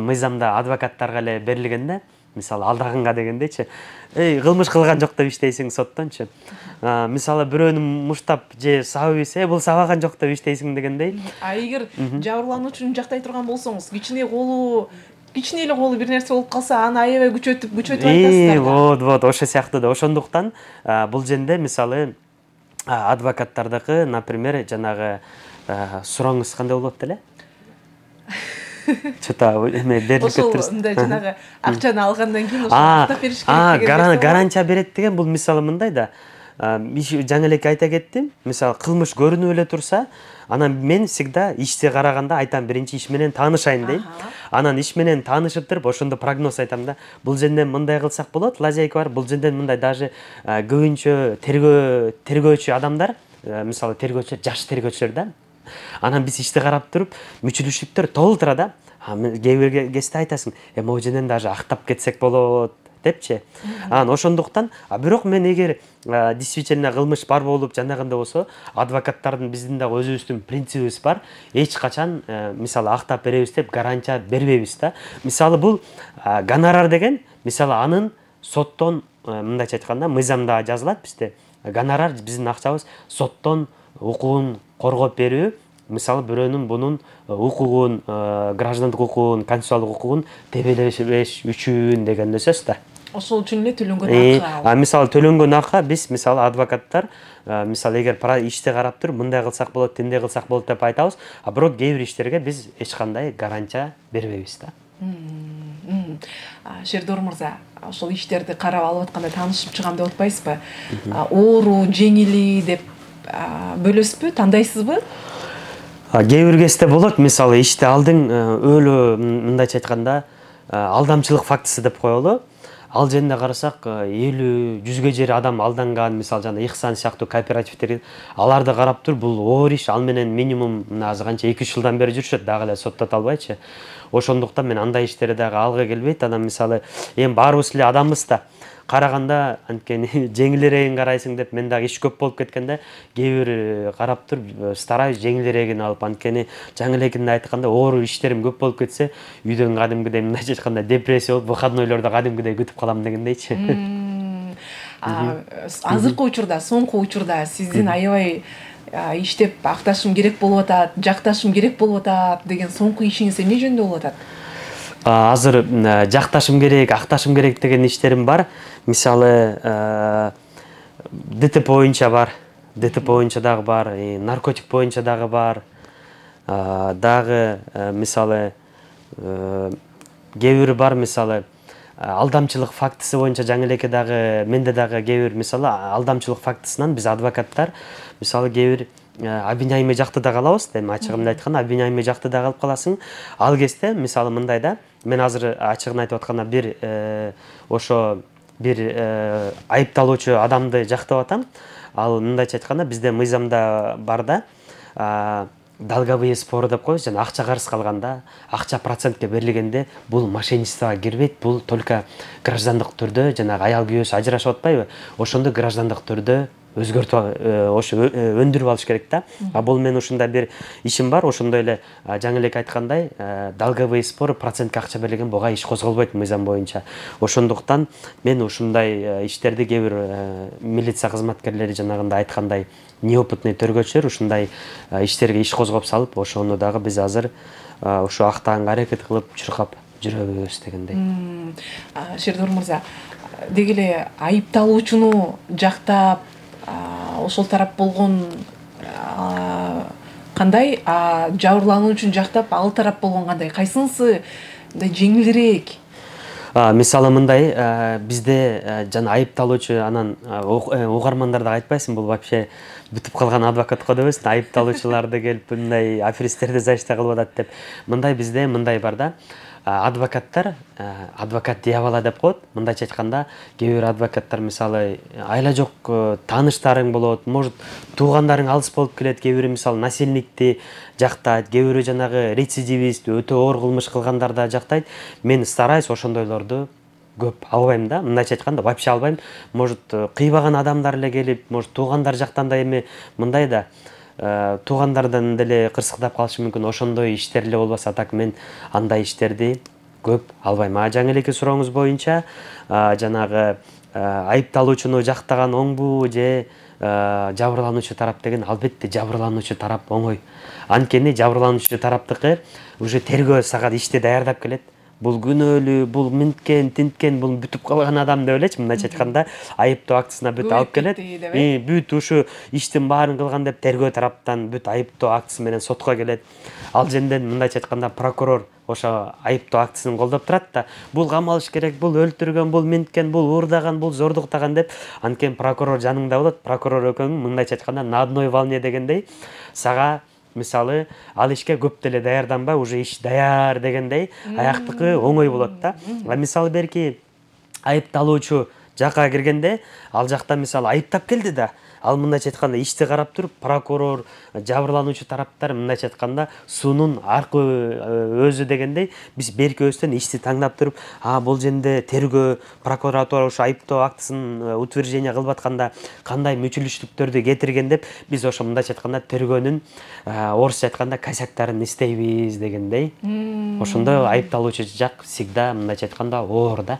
мыйзамда адвокаттарга эле берилген да, мисалы алдаганга дегендейчи. Кылмыш кылган жок деп иштейсиң соттончу. Мисалы бирөөнү муштап же сабып ийсе, бул сабаган жок деп иштейсиң дегендей. Эгер жабырлануучуну жактай турган болсоңуз, кичине эле колу бир нерсе болуп калса, аны аябай күчөтүп айтасыздар. Вот, ошо сыяктуу да. Ошондуктан бул жерде мисалы адвокаттардыкы, например, жанагы сурооңуз кандай болот эле? Что-то эме берилип кетиптирсиз. Ошол мындай жанагы акчаны алгандан кийин ошо актап бериш керек деген. Гарантия берет деген бул мисалы мындай да. Жаңы эле айта кеттим. Мисалы кылмыш көрүнүп эле турса, анан мен всегда ишти караганда айтам, биринчи иш менен таанышайын дейм. Анан иш менен таанышып туруп, ошондо прогноз айтам да. Бул жерден мындай кылсак болот, лазейка бар. Бул жерден мындай даже көбүнчө тергөөчү адамдар, мисалы тергөөчүлөр, жаш тергөөчүлөр да. Анан биз ишти карап туруп, мүчүлүшүктөр толтура да. Кээ бир кезде айтасың, могу жерден даже актап кетсек болот депчи. Ошондуктан, бирок мен эгер действительно кылмыш бар болуп жанагында болсо, адвокаттардын биздин дагы өзүбүздүн принцибибиз бар. Эч качан мисалы актап беребиз деп гарантия бербейбиз да. Мисалы бул гонорар деген, мисалы анын соттон мындайча айтканда мыйзамда жазылат бизде. Гонорар биздин акчабыз соттон укугун коргоп берүү, мисалы бирөөнүн бунун укугун, граждандык укугун, конституциялык укугун тебелеш үчүн дегенде сөз да. Ошол үчүн эле төлөнгөн акы. Мисалы төлөнгөн акы биз мисалы адвокаттар мисалы эгер ишти карап туруп, мындай кылсак болот, тиндей кылсак болот деп айтабыз, бирок кээ бир иштерге биз эч кандай гарантия бербейбиз да. Шердор мырза, ошол иштерди карап алып атканда таанышып чыгам деп атпайсызбы? Оору, жеңили деп бөлөсүзбү, тандайсызбы? Кээ бир кезде болот, мисалы ишти алдың өлө мындайча айтканда алдамчылык фактысы деп коелу. Ал жерде карасак 50-100ге жери адам алданган, мисалы жана Ихсан сыяктуу кооперативдер, аларды карап туруп, бул оор иш, ал менен минимум азыр канча 2-3 жылдан бери жүрүшөт, дагы эле соттото албайчы. Ошондуктан мен андай иштерди дагы алга келбейт. Анан мисалы эми баарыбыз эле адамбыз да. Караганда анткени жеңилирээгин карайсың деп мен дагы иш көп болуп кеткенде кээ бир карап туруп стараюсь жеңилирээгин алып, анткени жаңы эле айтканда оор иштерим көп болуп кетсе, үйдөн кадимгидей мындайча айтканда депрессия болуп, выходнойлордо кадимгидей күтүп калам дегендейчи. Азыркы учурда, соңку учурда сиздин аябай иштеп акташым керек болуп атат, жакташым керек болуп атат деген соңку ишиңиз эмне жөнүндө болуп атат? Азыр жакташым керек, акташым керек деген иштерим бар. Мисалы ДТП боюнча бар, ДТП боюнча дагы бар, наркотик боюнча дагы бар. Дагы мисалы кээ бири бар, мисалы алдамчылык фактысы боюнча жаңы элеке дагы менде дагы кээ бир мисалы алдамчылык фактысынан биз адвокаттар мисалы кээ бир обвиняемый жакты да калабыз, эми ачыгын айтканда обвиняемый жакты да калып каласың. Ал кезде мисалы мындай да, мен азыр ачыгын айтып атканда бир ошо бир айыпталуучу адамды жактап атам. Ал мындайча айтканда бизде мыйзамда бар да, долговые споры деп коебуз, жана акча карыз калганда, акча процентке берилгенде бул мошенничествого кирбейт, бул только граждандык түрдө, жанагы аял күйөөсү ажырашып атпайбы, ошондо граждандык түрдө өзгөртүп ошо өндүрүп алыш керек да. Бул мен ушундай бир ишим бар, ошондой эле жаңы эле айткандай, долговые споры процентке акча берилген буга иш козголбойт мыйзам боюнча. Ошондуктан мен ушундай иштерди кээ бир милиция кызматкерлери жанагындай айткандай неопытный төргөчүлөр ушундай иштерге иш козгоп салып, ошону дагы биз азыр ошо актаганга аракет кылып чуркап жүрөбүз дегендей. Шердор мырза, деги эле айыпталуучуну жактап ошол тарап болгон кандай, жабырлануучуну жактап ал тарап болгон кандай, кайсынысы жеңилирээк? Мисалы мындай, бизде жана айыпталуучу анан угармандар да айтпайсың, бул вообще бүтүп калган адвокат го дебесин, айыпталуучуларды келип мындай аферисттерди защита кылып атат деп. Мындай бизде мындай бар да, адвокаттар, адвокат дьявола деп коет. Мындайча айтканда, кээ бир адвокаттар мисалы айла жок тааныштарың болот, может туугандарың алыс болуп келет, кээ бири мисалы насильникти жактайт, кээ бири жанагы рецидивист, өтө оор кылмыш кылгандарды жактайт. Мен стараюсь ошондойлорду көп албайм да, мындайча айтканда вообще албайм. Может кыйбаган адамдар эле келип, может туугандар жактан да эми мындай да туугандардан деле кырсыктап калышы мүмкүн, ошондой иштер эле болбаса, так мен андай иштерди көп албайм. Жаңы элеке сурооңуз боюнча жанагы айыпталуучуну жактаган оңбу же жабырлануучу тарап деген, албетте жабырлануучу тарап оңой. Анткени жабырлануучу тараптыкы уже тергөө сага ишти даярдап келет. Бул күнөөлүү, бул мынткен, тинткен, бул бүтүп калган адам деп элечи, мындайча айтканда, айыптоо актысына бүт алып келет. Бүт ушу иштин баарын кылган деп тергөө тараптан бүт айыптоо актысы менен сотко келет. Ал жерден мындайча айтканда прокурор ошо айыптоо актысын колдоп турат да, бул камалыш керек, бул өлтүргөн, бул мынткен, бул уурдаган, бул зордуктаган деп. Анткени прокурор жаныңда болот, прокурор экөөң мындайча айтканда на одной волне дегендей, сага мисалы ал ишке көп деле даярданбай, уже иш даяр дегендей, аяктыкы оңой болот да. Мисалы берки айыпталуучу жакка киргенде, ал жакта мисалы айыптап келди да, ал мындайча айтканда ишти карап туруп, прокурор, жабырлануучу тараптар мындайча айтканда суунун аркы өзү дегендей, биз беркөөбүздөн ишти таңдап туруп, бул жерде тергөө, прокуратура ушу айыптоо актысын утверждение кылып атканда кандай мүчүлүштүктөрдү кетирген деп, биз ошо мындайча айтканда тергөөнүн орусча айтканда косяктарын издейбиз дегендей. Ошондо айыпталуучу жак всегда мындайча айтканда оор да.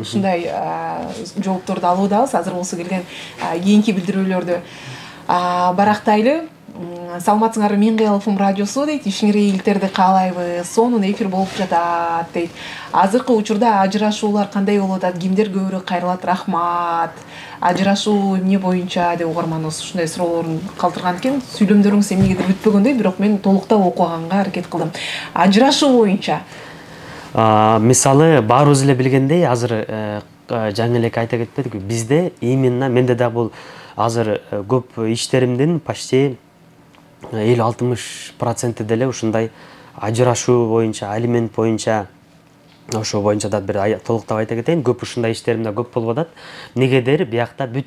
Ушундай жоопторду алып атабыз. Азыр болсо келген кийинки билдирүүлөрдү барактайлы. Саламатсыңарбы, Мен Кыялов радиосу дейт, ишиңерге ийгиликтерди каалайбыз. Сонун эфир болуп жатат дейт. Азыркы учурда ажырашуулар кандай болуп атат? Кимдер көбүрөөк кайрылат? Рахмат. Ажырашуу эмне боюнча деп угарманыбыз ушундай суроолорун калтырган экен. Сүйлөмдөрүңүз эмнегедир бүтпөгөндөй, бирок мен толуктап окуганга аракет кылдым. Ажырашуу боюнча мисалы баарыбыз эле билгендей, азыр жаңы эле айта кетпедикпи, бизде именно менде да бул азыр көп иштеримдин почти 50-60% деле ушундай ажырашуу боюнча, алимент боюнча, ошо боюнча да бир толуктап айта кетейин, көп ушундай иштерим да көп болуп атат. Негедир биякта бүт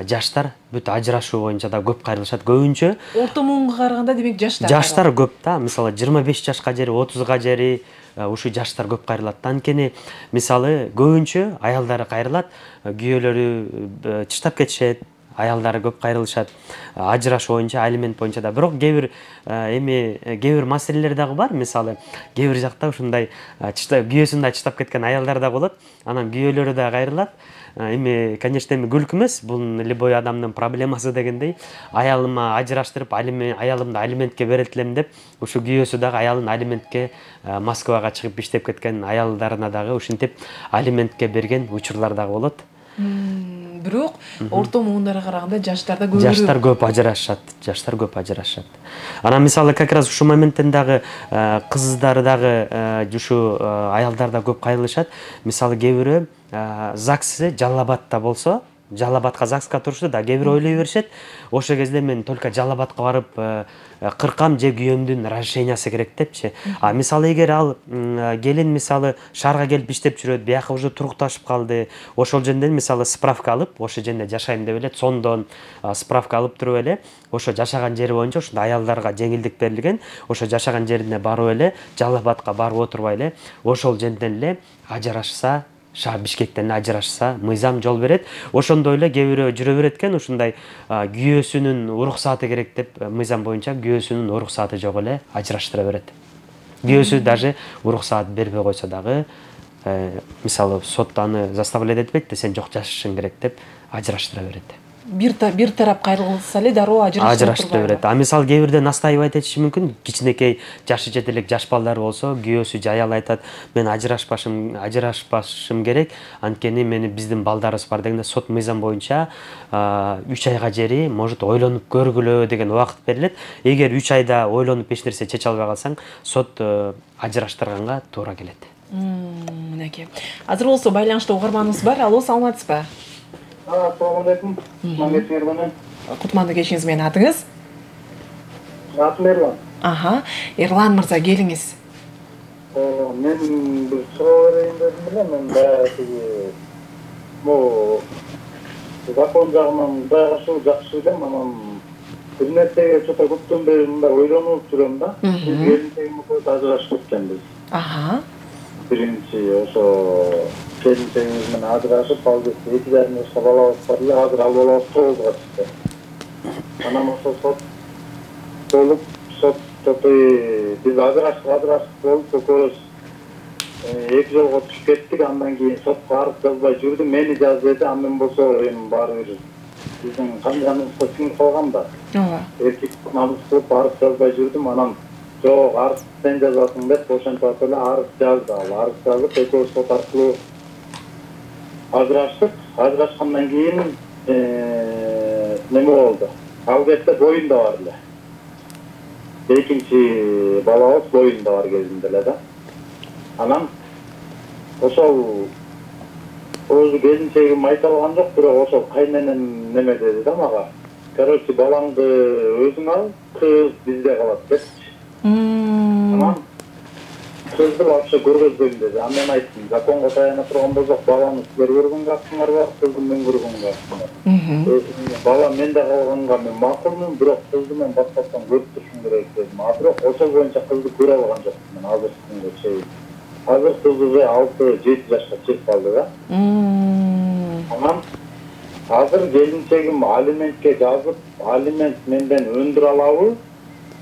жаштар бүт ажырашуу боюнча да көп кайрылышат. Көбүнчө орто муунга караганда демек жаштар көп да. Мисалы 25 жашка жери, 30га жери ушу жаштар көп кайрылат. Анткени мисалы көбүнчө аялдары кайрылат, күйөөлөрү чыштап кетишет, аялдары көп кайрылышат. Ажырашуу боюнча, алимент боюнча да. Бирок кээ бир маселелер дагы бар. Мисалы кээ бир жакта ушундай күйөөсүн да чыштап кеткен аялдар да болот. Анан күйөөлөрү да кайрылат. эми конечно эми күлкү эмес, бул любой адамдын проблемасы дегендей. Аялыма ажыраштырып, аялымды алиментке берет элем деп, ушу күйөөсү дагы аялын алиментке Москвага чыгып иштеп кеткен аялдарына дагы ушинтип алиментке берген учурлар дагы болот. Бирок орто муундарга караганда жаштарда көбүрөөк. Жаштар көп ажырашат. Анан мисалы как раз ушу моменттен дагы кыздар дагы ушу аялдар да көп кайрылышат. Мисалы кээ бирөө ЗАГС Жалал Абадта болсо, Жалал Абадка ЗАГСка турушту да, кээ бирөө ойлой беришет. Ошол кезде мен только Жалал Абадка барып кыркам же күйөөмдүн разрешениясы керек депчи. А мисалы эгер ал келин мисалы шаарга келип иштеп жүрөт, бияка уже турукташып калды, ошол жерден мисалы справка алып, ошол жерде жашайм деп эле, сондон справка алып туруп эле, ошо жашаган жери боюнча ушундай аялдарга жеңилдик берилген, ошо жашаган жерине барып эле, Жалал Абадка барып отурбай эле, ошол жерден эле ажырашса, шаар Бишкектен ажырашса мыйзам жол берет. Ошондой эле кээ бирөө жүрө берет экен, ушундай күйөөсүнүн уруксаты керек деп, мыйзам боюнча күйөөсүнүн уруксаты жок эле ажыраштыра берет. Күйөөсү даже уруксат бербей койсо дагы, мисалы сот аны заставлять этпейт да, сен жок жашашың керек деп ажыраштыра берет. Бир тарап кайрылса эле дароо ажыраштыра берет. А мисалы кээ бирде настаивать этиши мүмкүн, кичинекей жашы жете элек жаш балдар болсо, күйөөсү же аял айтат, мен ажырашпашым керек, анткени мени биздин балдарыбыз бар дегенде, сот мыйзам боюнча 3 айга жери может ойлонуп көргүлө деген убакыт берилет. Эгер 3 айда ойлонуп эч нерсе чече албай калсаң, сот ажыраштырганга туура келет. Мынакей. Азыр болсо байланышта угарманыбыз бар. Алло, саламатсызбы? Assalamu alaikum. Мамет Мирлан. Кутманды кечиңиз, менин атыңыз? Атым Эрлан. Аха, Эрлан мырза, келиңиз. Мен бир суроо берейин дедим эле, мен баягы могу закон жагынан дагы жакшы элем, анан бир нерсеге чота көптөн бери мындай ойлонуп жүрөм да. Келинчегимиз ажырашып кеткенбиз. Аха. Биринчи ошо келинчегибиз менен ажырашып, ал кезде 2,5 жашка балабыз бар эле, азыр ал балабыз 9-га чыкты. Анан ошо сот болуп, биз ажырашып болуп, экөөбүз 2 жолго түшүп кеттик. Андан кийин сотко арыз жазбай жүрдүм, мени жаз деди. Андан болсо эми баары бир биздин каныбызга сиңип калган да. Эркек намыс кылып арыз жазбай жүрдүм. Анан жок, арыз сен жазасың деп ошентип эле арыз жазды. Арыз жазып, экөөбүз сот аркылуу ажыраштык. Ажырашкандан кийин неме болду? Ал кезде боюнда бар эле. Экинчи балабыз боюнда бар кезинде эле да. Анан ошол өзү келинчегим айта алган жок, бирок ошол кайненем неме деди да мага. Короче, балаңды өзүң ал, кыз бизде калат депчи. Анан кызды вообще көргөзбөйм деди. Анан мен айттым, законго таяна турган болсок, баланы силер көргөнгө акыңар бар, кызды мен көргөнгө акым бар. Бала менде калганга мен макулмун, бирок кызды мен башташтан көрүп турушум керек дедим. А бирок ошол боюнча кызды көрө алган жокмун мен азыр күнгө чейин. Азыр кыз уже 6-7 жашка чыгып калды да. Анан азыр келинчегим алиментке жазып, алимент менден өндүрө алабы?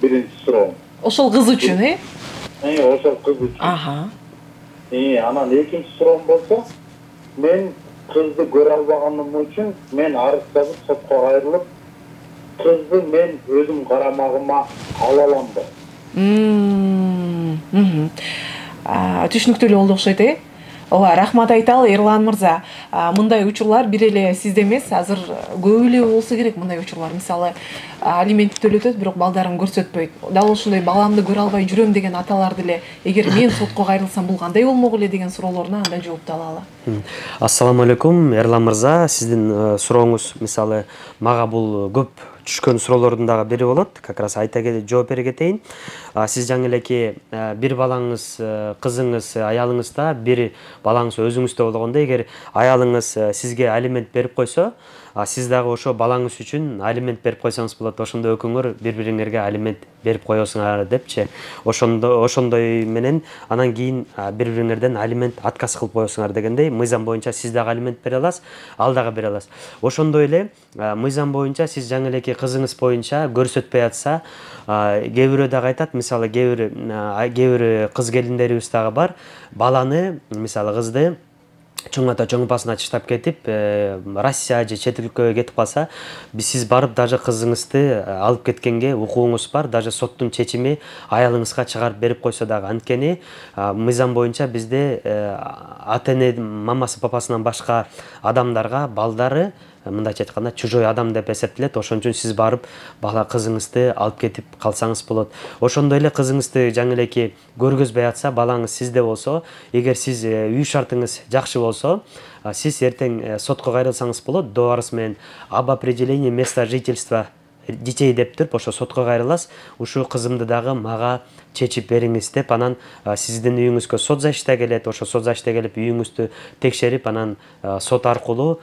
Биринчи суроом. Ошол кыз үчүн, ошол кыз үчүн. Аха. Анан экинчи суроом болсо, мен кызды көрө албаганым үчүн мен арыз жазып сотко кайрылып, кызды мен өзүм карамагыма ала аламбы? Түшүнүктүү эле болду окшойт, Ооба, рахмат айталы Эрлан мырза. Мындай учурлар бир эле сизде эмес, азыр көп эле болсо керек мындай учурлар. Мисалы, алимент төлөтөт, бирок балдарын көрсөтпөйт. Дал ушундай баламды көрө албай жүрөм деген аталар деле, эгер мен сотко кайрылсам бул кандай болмок эле деген суроолоруна андай жоопту алалы. Ассаламу алейкум, Эрлан мырза. Сиздин сурооңуз мисалы мага бул көп түшкөн суроолордун дагы бири болот. Как раз айта жооп бере кетейин. Сиз жаңы элеки бир балаңыз, кызыңыз, аялыңызда, бир балаңыз өзүңүздө болгондо, эгер аялыңыз сизге алимент берип койсо, сиз дагы ошо балаңыз үчүн алимент берип койсоңуз болот. Ошондо экөөңөр бири-бириңерге алимент берип коесуңар депчи. Ошондой менен анан кийин бири-бириңерден алимент отказ кылып коесуңар дегендей, мыйзам боюнча сиз дагы алимент бере аласыз, ал дагы бере аласыз. Ошондой эле мыйзам боюнча сиз жаңы элеки кызыңыз боюнча көрсөтпөй атса, кээ бирөө дагы айтат, мисалы кээ бир кыз келиндерибиз дагы бар, баланы, мисалы кызды чоң ата чоң апасына чыштап кетип, Россия же чет өлкөгө кетип калса, сиз барып даже кызыңызды алып кеткенге укугуңуз бар, даже соттун чечими аялыңызга чыгарып берип койсо дагы. Анткени мыйзам боюнча бизде ата эне мамасы папасынан башка адамдарга балдары мындайча айтканда чужой адам деп эсептелет. Ошон үчүн сиз барып бала кызыңызды алып кетип калсаңыз болот. Ошондой эле кызыңызды жаңы элеки көргөзбөй атса, балаңыз сизде болсо, эгер сиз үй шартыңыз жакшы болсо, сиз эртең сотко кайрылсаңыз болот. До арыз менен об определении места жительства детей деп туруп, ошо сотко кайрыласыз. Ушул кызымды дагы мага чечип бериңиз деп, анан сиздин үйүңүзгө сот защита келет. Ошо сот защита келип үйүңүздү текшерип, анан сот аркылуу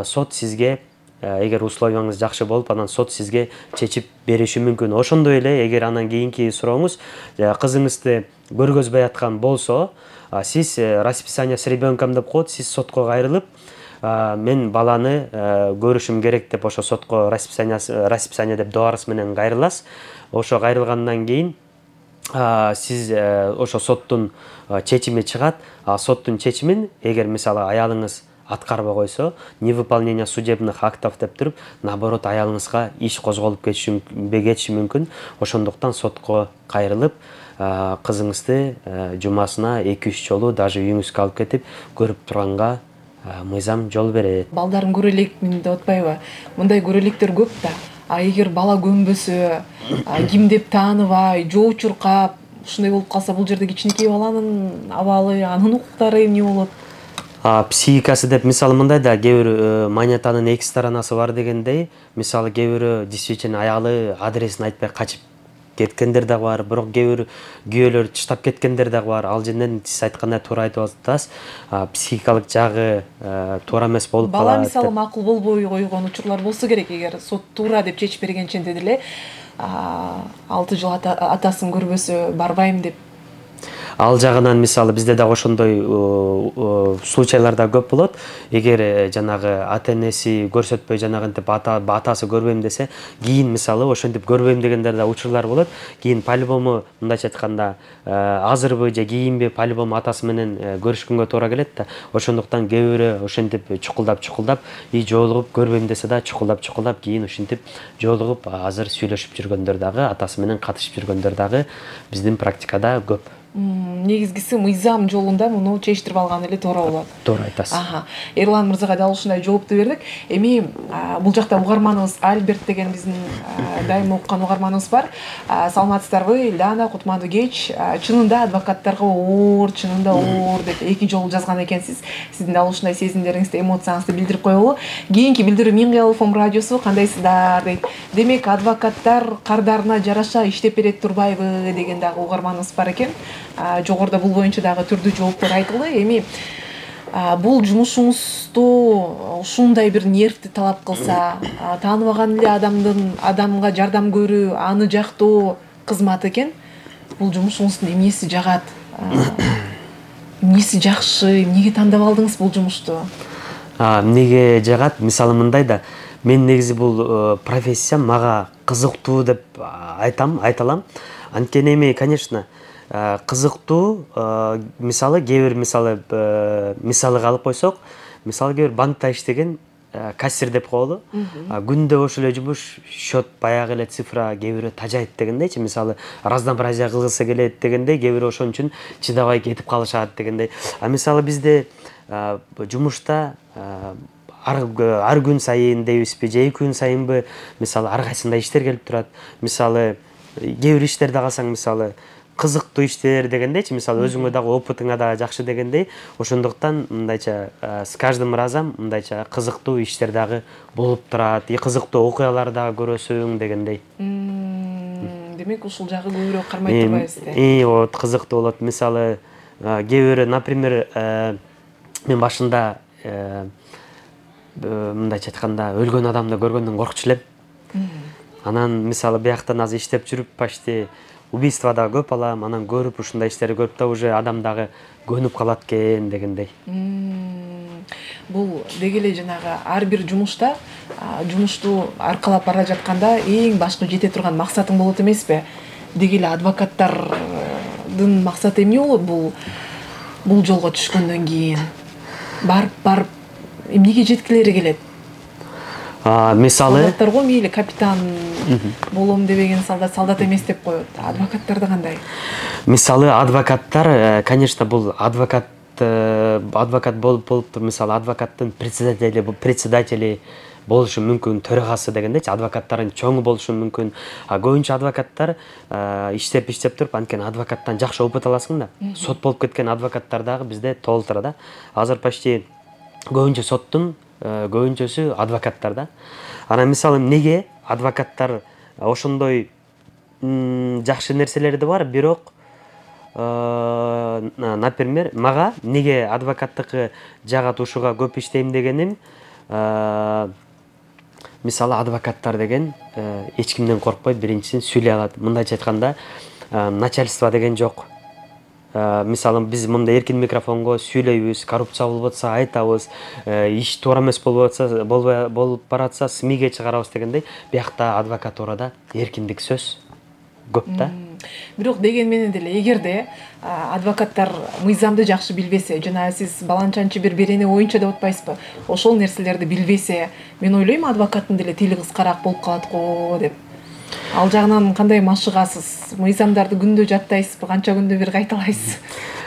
сот сизге, эгер условияңыз жакшы болуп, анан сот сизге чечип бериши мүмкүн. Ошондой эле эгер анан кийинки сурооңуз кызыңызды көргөзбөй аткан болсо, сиз расписание с ребенком деп коет, сиз сотко кайрылып, мен баланы көрүшүм керек деп ошо сотко расписание деп доарыс менен кайрыласыз. Ошо кайрылгандан кийин сиз ошо соттун чечими чыгат. Соттун чечимин эгер мисалы аялыңыз аткарбай койсо, невыполнение судебных актов деп туруп, наоборот аялыңызга иш козголуп кетиши мүмкүн. Ошондуктан сотко кайрылып, кызыңызды жумасына 2-3 жолу даже үйүңүзгө алып кетип көрүп турганга мыйзам жол берет. Балдарын көрөлүкмүн деп атпайбы? Мындай көрөлүктөр көп да. Эгер бала көнбөсө, ким деп тааныбай, жоо чуркап, ушундай болуп калса, бул жерде кичинекей баланын абалы, анын укуктары эмне болот? Психикасы деп мисалы мындай да, кээ бир монетанын эки сторонасы бар дегендей, мисалы кээ бирөө действительно аялы адресин айтпай качып кеткендер дагы бар, бирок кээ бир күйөөлөр чыштап кеткендер дагы бар. Ал жерден сиз айткандай туура айтып атасыз, психикалык жагы туура эмес болуп калат. Бала мисалы макул болбой койгон учурлар болсо керек, эгер сот туура деп чечип бергенченде деле 6 жыл атасын көрбөсө барбайм деп. Ал жагынан мисалы бизде дагы ошондой случайлар да көп болот. Эгер жанагы ата энеси көрсөтпөй жанагынтип атасы көрбөйм десе, кийин мисалы ошентип көрбөйм дегендер да учурлар болот. Кийин по-любому мындайча айтканда азырбы же кийинби по-любому атасы менен көрүшкөнгө туура келет да. Ошондуктан кээ бирөө ошентип чукулдап и жолугуп көрбөйм десе да чукулдап кийин ошентип жолугуп азыр сүйлөшүп жүргөндөр дагы, атасы менен катышып жүргөндөр дагы биздин практикада көп. Негизгиси мыйзам жолунда муну чечтирип алган эле туура болот. Туура айтасыз. Эрлан мырзага дал ушундай жоопту бердик. Эми бул жакта угарманыбыз Альберт деген биздин дайыма уккан угарманыбыз бар. Саламатсыздарбы? Ильдана Кутманды кеч. Чынында адвокаттарга оор, чынында оор деп 2 жолу жазган экенсиз. Сиздин дал ушундай сезимдериңизди, эмоцияңызды билдирип коелу. Кийинки билдирүү Миңгел ФМ радиосу кандайсыздар дейт. Демек адвокаттар кардарына жараша иштеп берет турбайбы деген дагы угарманыбыз бар экен. Жогоруда бул боюнча дагы түрдүү жооптор айтылды. Эми бул жумушуңузду ушундай бир нервти талап кылса, тааныбаган эле адамга жардам көрүү, аны жактоо кызмат экен. Бул жумушуңуздун эмнеси жагат? Эмнеси жакшы? Эмнеге тандап алдыңыз бул жумушту? Эмнеге жагат? Мисалы мындай да, мен негизи бул профессия мага кызыктуу деп айталам. Анткени эми, конечно, кызыктуу, мисалы кээ бир мисалыга алып койсок, мисалы кээ бир банкта иштеген кассир деп коелу. Күндө ошол эле жумуш, счет баягы эле цифра, кээ бирөө тажайт дегендейчи, мисалы разнообразие кылгысы келет дегендей, кээ бирөө ошон үчүн чыдабай кетип калышат дегендей. Мисалы бизде жумушта ар күн сайын дейбизби, же 2 күн сайынбы, мисалы ар кайсында иштер келип турат. Мисалы кээ бир иштерди алсаң, мисалы кызыктуу иштер дегендейчи, мисалы өзүңө дагы опытыңа да жакшы дегендей. Ошондуктан мындайча с каждым разом мындайча кызыктуу иштер дагы болуп турат, кызыктуу окуялар дагы көрөсүң дегендей. Демек ушул жагы көбүрөөк кармай турбайбыз вот кызыктуу болот. Мисалы кээ бир, например, мен башында мындайча айтканда өлгөн адамды көргөндөн коркчу элем. Анан мисалы бияктан азыр иштеп жүрүп, почти убийство да көп алам, анан көрүп ушундай иштерди көрүп да уже адам дагы көнүп калат экен дегендей. Бул деги эле жанагы ар бир жумушту аркалап бара жатканда эң башкы жете турган максатың болот эмеспи? Деги эле адвокаттардын максаты эмне болот бул жолго түшкөндөн кийин? барып эмнеге жеткилери келет? Мисалы Солдаттар го мейли капитан болом дебеген солдат эмес деп коет. Адвокаттарды кандай? Мисалы адвокаттар, конечно, бул адвокат болуп туруп, мисалы адвокаттын председатели болушу мүмкүн, төрагасы дегендечи, адвокаттардын чоңу болушу мүмкүн. Көбүнчө адвокаттар иштеп туруп, анткени адвокаттан жакшы опыт аласың да. Сот болуп кеткен адвокаттар дагы бизде толтура да. Азыр почти көбүнчө соттун көбүнчөсү адвокаттар да. Анан мисалы эмнеге адвокаттар ошондой жакшы нерселери да бар, бирок например, мага эмнеге адвокаттыкы жагат ушуга көп иштейм дегеним, мисалы адвокаттар деген эч кимден коркпойт, биринчиден сүйлөй алат. Мындайча айтканда, начальство деген жок. Мисалы биз мында эркин микрофонго сүйлөйбүз, коррупция болуп атса айтабыз, иш туура эмес болуп баратса СМИге чыгарабыз дегендей, биякта адвокатурада эркиндик сөз көп да. Бирок деген менен деле эгерде адвокаттар мыйзамды жакшы билбесе, жана сиз баланчанчы бир берене оюнча деп атпайсызбы? Ошол нерселерди билбесе, мен ойлойм адвокаттын деле тили кыскараак болуп калат го деп. Ал жагынан кандай машыгасыз? Мыйзамдарды күндө жаттайсызбы? Канча күндө бир кайталайсыз?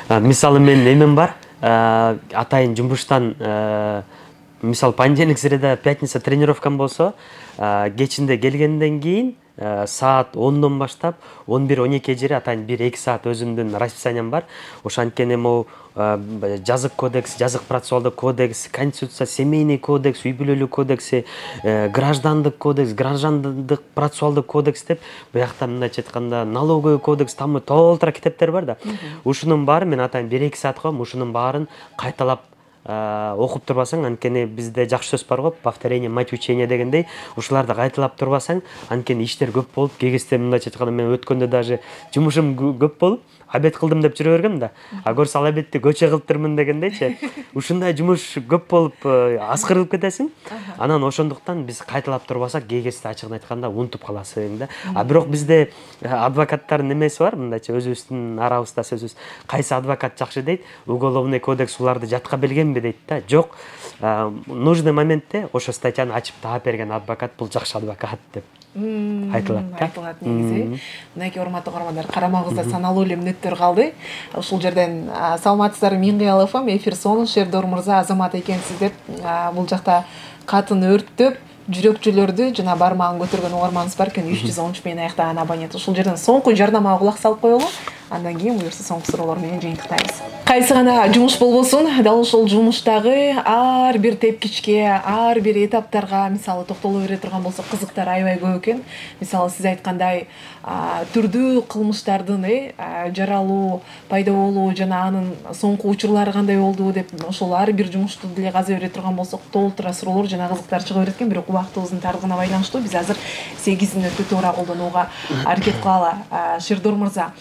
Мисалы мен эмем бар, атайын жумуштан мисалы понедельник, среда, пятница тренировкам болсо, кечинде келгенден кийин саат 10дон баштап 11-12 жери атайын 1-2 саат өзүмдүн расписаниям бар. Ошанткени могу жазык кодекс, жазык процессуалдык кодекс, конституция, семейный кодекс, үй бүлөлүк кодекси, граждандык кодекс, граждандык процессуалдык кодекс деп, буякта мындайча айтканда налоговый кодекс, тамы толтура китептер бар да. Ушунун баары мен атайын 1-2 саат коем, ушунун баарын кайталап окуп турбасаң, анткени бизде жакшы сөз бар го, повторение мать учения дегендей, ушуларды кайталап турбасаң, анткени иштер көп болуп, кегисте мындайча айтканда мен өткөндө даже жумушум көп болуп, обед кылдым деп жүрө бергем да. Көрсө ал обедти көчө кылыптырмын дегендейчи. Ушундай жумуш көп болуп аскырылып кетесиң. Анан ошондуктан биз кайталап турбасак, кегисте ачыгын айтканда унутуп каласың да. Бирок бизде адвокаттардын немеси бар, мындайча өзүбүздүн арабызда сөзүбүз. Кайсы адвокат жакшы дейт, уголовный кодекс уларды жатка билгенби дейт да. Жок, нужный моментте ошо статьяны ачып таап берген адвокат бул жакшы адвокат деп айтылат негизи. Мынакей урматтуу көрөрмандар, карамагыбызда саналуу эле мүнөттөр калды. Ушул жерден саламатсыздарбы, мен Кыялов ФМ, эфир соңу Шердор мырза, Азамат экенсиз деп бул жакта катын өрттөп жүрөкчөлөрдү жана бармагын көтөргөн угарманыбыз бар экен, 313 менен аяктаган абонент. Ушул жерден соңку жарнамага кулак салып коелу. Андан кийин буюрса соңку суроолор менен жыйынтыктайбыз. Кайсы гана жумуш болбосун, дал ушул жумуштагы ар бир тепкичке, ар бир этаптарга мисалы токтоло бере турган болсок, кызыктар аябай көп экен. Мисалы сиз айткандай, түрдүү кылмыштардын жаралуу, пайда болуу жана анын соңку учурлары кандай болду деп ошол ар бир жумушту деле каза бере турган болсок, толтура суроолор жана кызыктар чыга берет экен. Бирок убактыбыздын тардыгына байланыштуу биз азыр 8-ин өтө туура колдонууга аракет кылалы. Шердор мырза,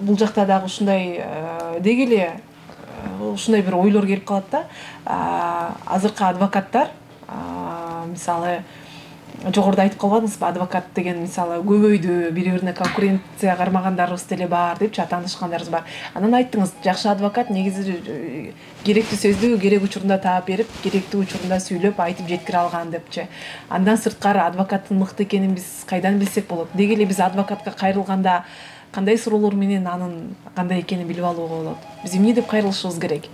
бул жакта дагы ушундай деги эле ушундай бир ойлор келип калат да. Азыркы адвокаттар мисалы жогоруда айтып калбадыңызбы, адвокат деген мисалы көбөйдү, бири-бирине конкуренция кармагандарыбыз деле бар депчи, атаанышкандарыбыз бар. Анан айттыңыз, жакшы адвокат негизи керектүү сөздү керек учурунда таап берип, керектүү учурунда сүйлөп, айтып жеткире алган депчи. Андан сырткары адвокаттын мыкты экенин биз кайдан билсек болот? Деги эле биз адвокатка кайрылганда кандай суроолор менен анын кандай экенин билип алууга болот? Биз эмне деп кайрылышыбыз керек?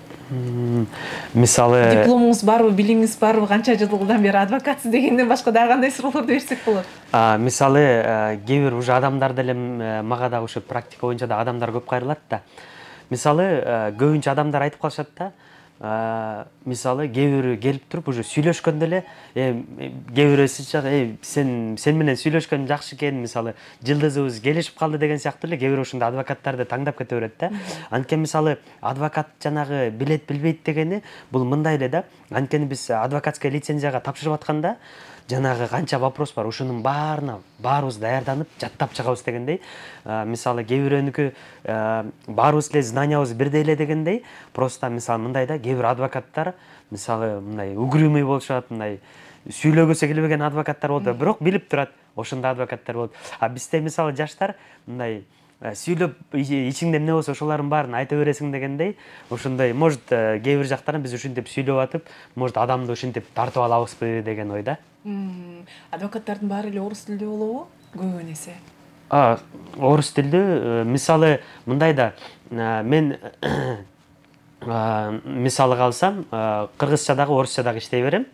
Мисалы дипломуңуз барбы, билимиңиз барбы, канча жылдан бери адвокатсыз дегенден башка дагы кандай суроолорду берсек болот? Мисалы кээ бир уже адамдар деле мага дагы ушу практика боюнча да адамдар көп кайрылат да. Мисалы көбүнчө адамдар айтып калышат да. Мисалы кээ бирөө келип туруп уже сүйлөшкөндө эле кээ бирөө сен менен сүйлөшкөн жакшы экен, мисалы жылдызыбыз келишип калды деген сыяктуу эле кээ бирөө ушундай адвокаттарды таңдап кете берет да. Анткени мисалы адвокат жанагы билет билбейт дегени бул мындай эле да. Анткени биз адвокатская лицензияга тапшырып атканда жанагы канча вопрос бар, ушунун баарына баарыбыз даярданып жаттап чыгабыз дегендей. Мисалы кээ бирөөнүкү баарыбыз эле знаниябыз бирдей эле дегендей. Просто мисалы мындай да, кээ бир адвокаттар мисалы мындай угрюмый болушат, мындай сүйлөгүсү келбеген адвокаттар болот, бирок билип турат, ошондой адвокаттар болот. Бизде мисалы жаштар мындай сүйлөп ичиңде эмне болсо ошолордун баарын айта бересиң дегендей, ошондой может кээ бир жактарын биз ушинтип сүйлөп атып, может адамды ушинтип тартып алабызбы деген ойда. Адвокаттардын баары эле орус тилдүү болобу? Көбүн эсе. Орус тилдүү, мисалы мындай да, мен мисалга алсам, кыргызча дагы, орусча дагы иштей берем.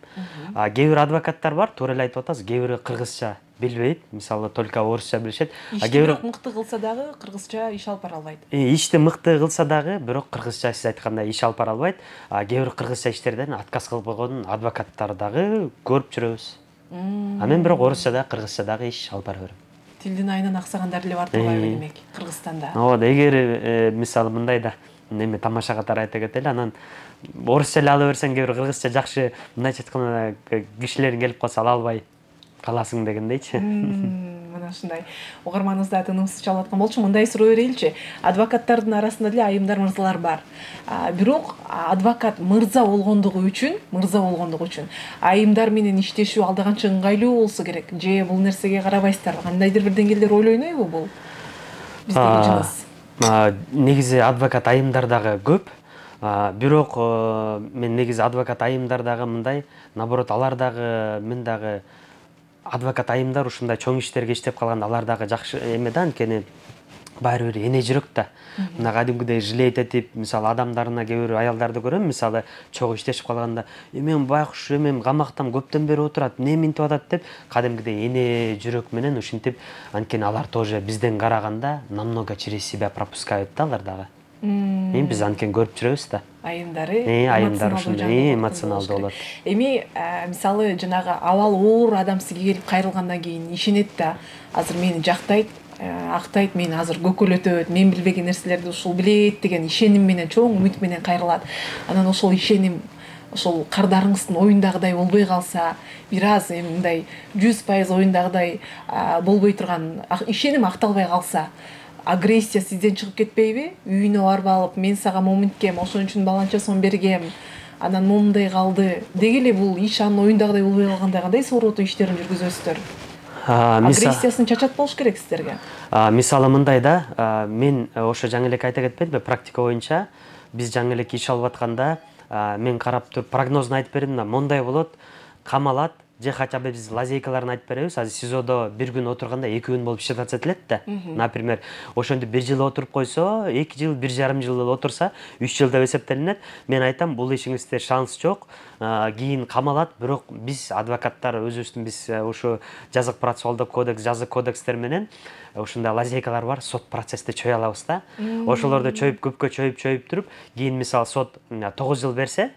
Кээ бир адвокаттар бар, туура эле айтып атасыз, кээ бири кыргызча билбейт, мисалы только орусча билишет. Ишти мыкты кылса дагы кыргызча иш алып бара албайт. Ишти мыкты кылса дагы, бирок кыргызча сиз айткандай иш алып бара албайт. Кээ бир кыргызча иштерден отказ кылып койгон адвокаттар дагы көрүп жүрөбүз. Мен бирок орусча дагы, кыргызча дагы иш алып бара берем. Тилдин айынан аксагандар эле бар турбайбы демек Кыргызстанда? Ооба, эгер мисалы мындай да неме тамаша катары айта кетели, анан орусча эле ала берсең, кээ бир кыргызча жакшы мындайча айтканда кишилерин келип калса ала албай каласың дегендейчи. Мына ушундай угарманыбыз да тынымсыз чалып аткан болчу. Мындай суроо берейинчи. Адвокаттардын арасында деле айымдар, мырзалар бар. Бирок адвокат мырза болгондугу үчүн айымдар менен иштешүү алда канча ыңгайлуу болсо керек? Же бул нерсеге карабайсыздарбы? Кандайдыр бир деңгээлдер ойлойнойбу бул? Биздеги жыныс. Негизи адвокат айымдар дагы көп. Бирок мен негизи адвокат айымдар дагы мындай, наоборот, алар дагы, мен дагы адвокат айымдар ушундай чоң иштерге иштеп калганда алар дагы жакшы эме да, анткени баары бир эне жүрөк да. Мына кадимкидей жилет этип, мисалы адамдарына кээ бир аялдарды көрөм, мисалы чогуу иштешип калганда, мен байкуш эмем камактан көптөн бери отурат, эмне минтип атат деп, кадимкидей эне жүрөк менен ушинтип, анткени алар тоже бизден караганда намного через себя пропускают да алар дагы. Биз анткени көрүп жүрөбүз да. Айымдар ушундай эмоционалдуу болот. Эми мисалы жанагы абал оор адам сизге келип кайрылгандан кийин ишенет да, азыр мени жактайт, актайт, мени азыр көкөлөтөт, мен билбеген нерселерди ушул билет деген ишеним менен, чоң үмүт менен кайрылат. Анан ошол ишеним, ошол кардарыңыздын оюндагыдай болбой калса, бир аз мындай 100% оюндагыдай болбой турган ишеним акталбай калса, агрессия сизден чыгып кетпейби? Үйүнө барып алып, мен сага моминткем, ошон үчүн баланча сом бергем, анан момундай калды. Деги эле бул иш анын оюндагыдай болбой калганда кандай сооронтуу иштерин жүргүзөсүздөр? Агрессиясын чачат болуш керек сиздерге. Мисалы мындай да, мен ошо жаңы эле айта кетпедимби, практика боюнча биз жаңы эле иш алып атканда, мен карап туруп прогнозун айтып бердим да, мондай болот, камалат, же хотя бы биз лазейкаларын айтып беребиз. Азыр СИЗОдо бир күн отурганда 2 күн болуп иштеп этилет да. Например, ошондо 1 жыл отуруп койсо, 2 жыл, 1,5 жыл отурса, 3 жыл деп эсептелинет. Мен айтам, бул ишиңизде шанс жок. Кийин камалат, бирок биз адвокаттар өзүбүздүн биз ошо жазык процессуалдык кодекс, жазык кодекстер менен ошондой лазейкалар бар, сот процессти чөй алабыз да. Ошолорду чөйүп, көпкө чөйүп туруп, кийин мисалы сот 9 жыл берсе,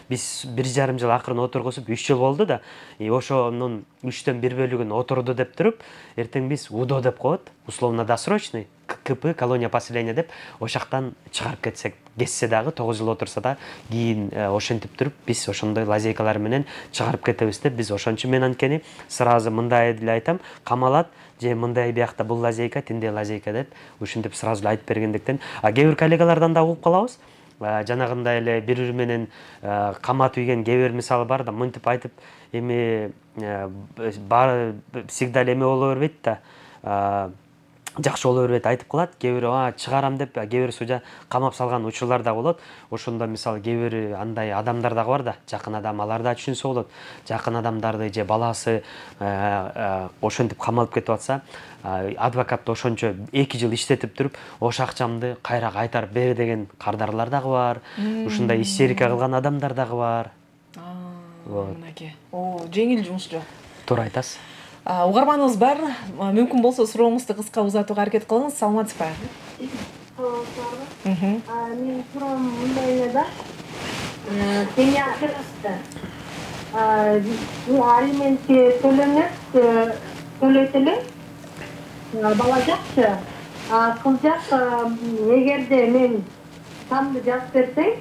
биз 1,5 жыл акырын отургузуп 3 жыл болду да. Ошонун 3төн 1 бөлүгүн отурду деп туруп, эртең биз УДО деп коет, условно-досрочный, КП, колония поселения деп, ошактан чыгарып кетсек, кетсе дагы 9 жыл отурса да, кийин ошентип туруп, биз ошондой лазейкалар менен чыгарып кетебиз деп, биз ошон үчүн мен анткени сразу мындай эле айтам, камалат, же мындай биякта бул лазейка, тиндей лазейка деп, ушинтип сразу эле айтып бергендиктен, кээ бир коллегалардан да угуп калабыз. Жанагындай эле бири менен камат үйген кээ бир мисалы бар да, мынтип айтып, эми бар всегда эле эме боло бербейт да, жакшы боло бербейт, айтып калат, кээ бир чыгарам деп, кээ бир сужа камап салган учурлар да болот. Ошондо мисалы кээ бир андай адамдар дагы бар да, жакын адам, алар да түшүнсө болот. Жакын адамдарды же баласы ошентип камалып кетип атса, адвокат ошончо 2 жыл иштетип туруп, ош акчамды кайра кайтарып бер деген кардарлар дагы бар. Ушундай истерика кылган адамдар дагы бар. Мынакей. Жеңил жумуш жок. Туура айтасыз. Угарманыбыз бар, мүмкүн болсо сурооңузду кыска узатууга аракет кылыңыз. Саламатсызбы? Мен суроом мындай эле да. Сени акырышты. Алиментти төлөйт эле. Бала жакчы. Кыз жак, эгерде мен тамды жазып берсең,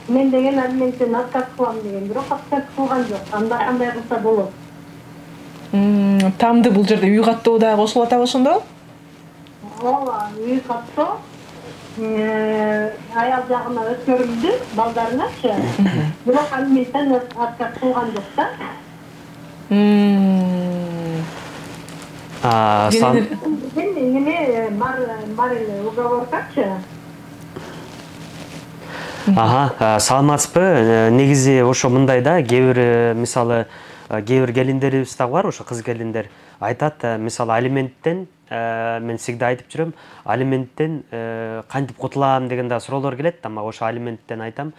мен деген алименттен отказ кылам деген, бирок отказ кылган жок. Кандай кылса болот? Тамды бул жерде үй каттоо да кошулуп атабы ошондо? Ооба, үй каттоо. Аял жагына өткөрүлдү, балдарыначы. Бирок алименттен отказ кылган жок да. Неме бар эле уговоркачы. Саламатсызбы? Негизи ошо мындай да, кээ бир мисалы кээ бир келиндерибиз дагы бар, ошо кыз келиндер айтат, мисалы алименттен мен всегда айтып жүрөм, алименттен кантип кутулам деген да суроолор келет, ама ошо алименттен айтам,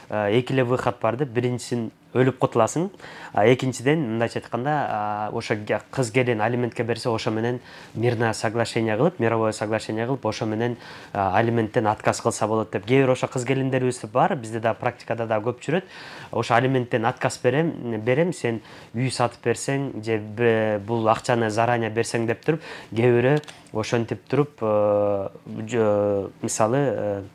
эки эле выход бар да. Биринчисин өлүп кутуласың, экинчиден мындайча айтканда ошо кыз келин алиментке берсе, ошо менен мирное соглашение кылып, мировое соглашение кылып, ошо менен алименттен отказ кылса болот деп. Кээ бир ошо кыз келиндерибиз бар, бизде да практикада да көп жүрөт. Ошо алименттен отказ берем, сен үй сатып берсең же бул акчаны заранее берсең деп туруп, кээ бири ошентип туруп мисалы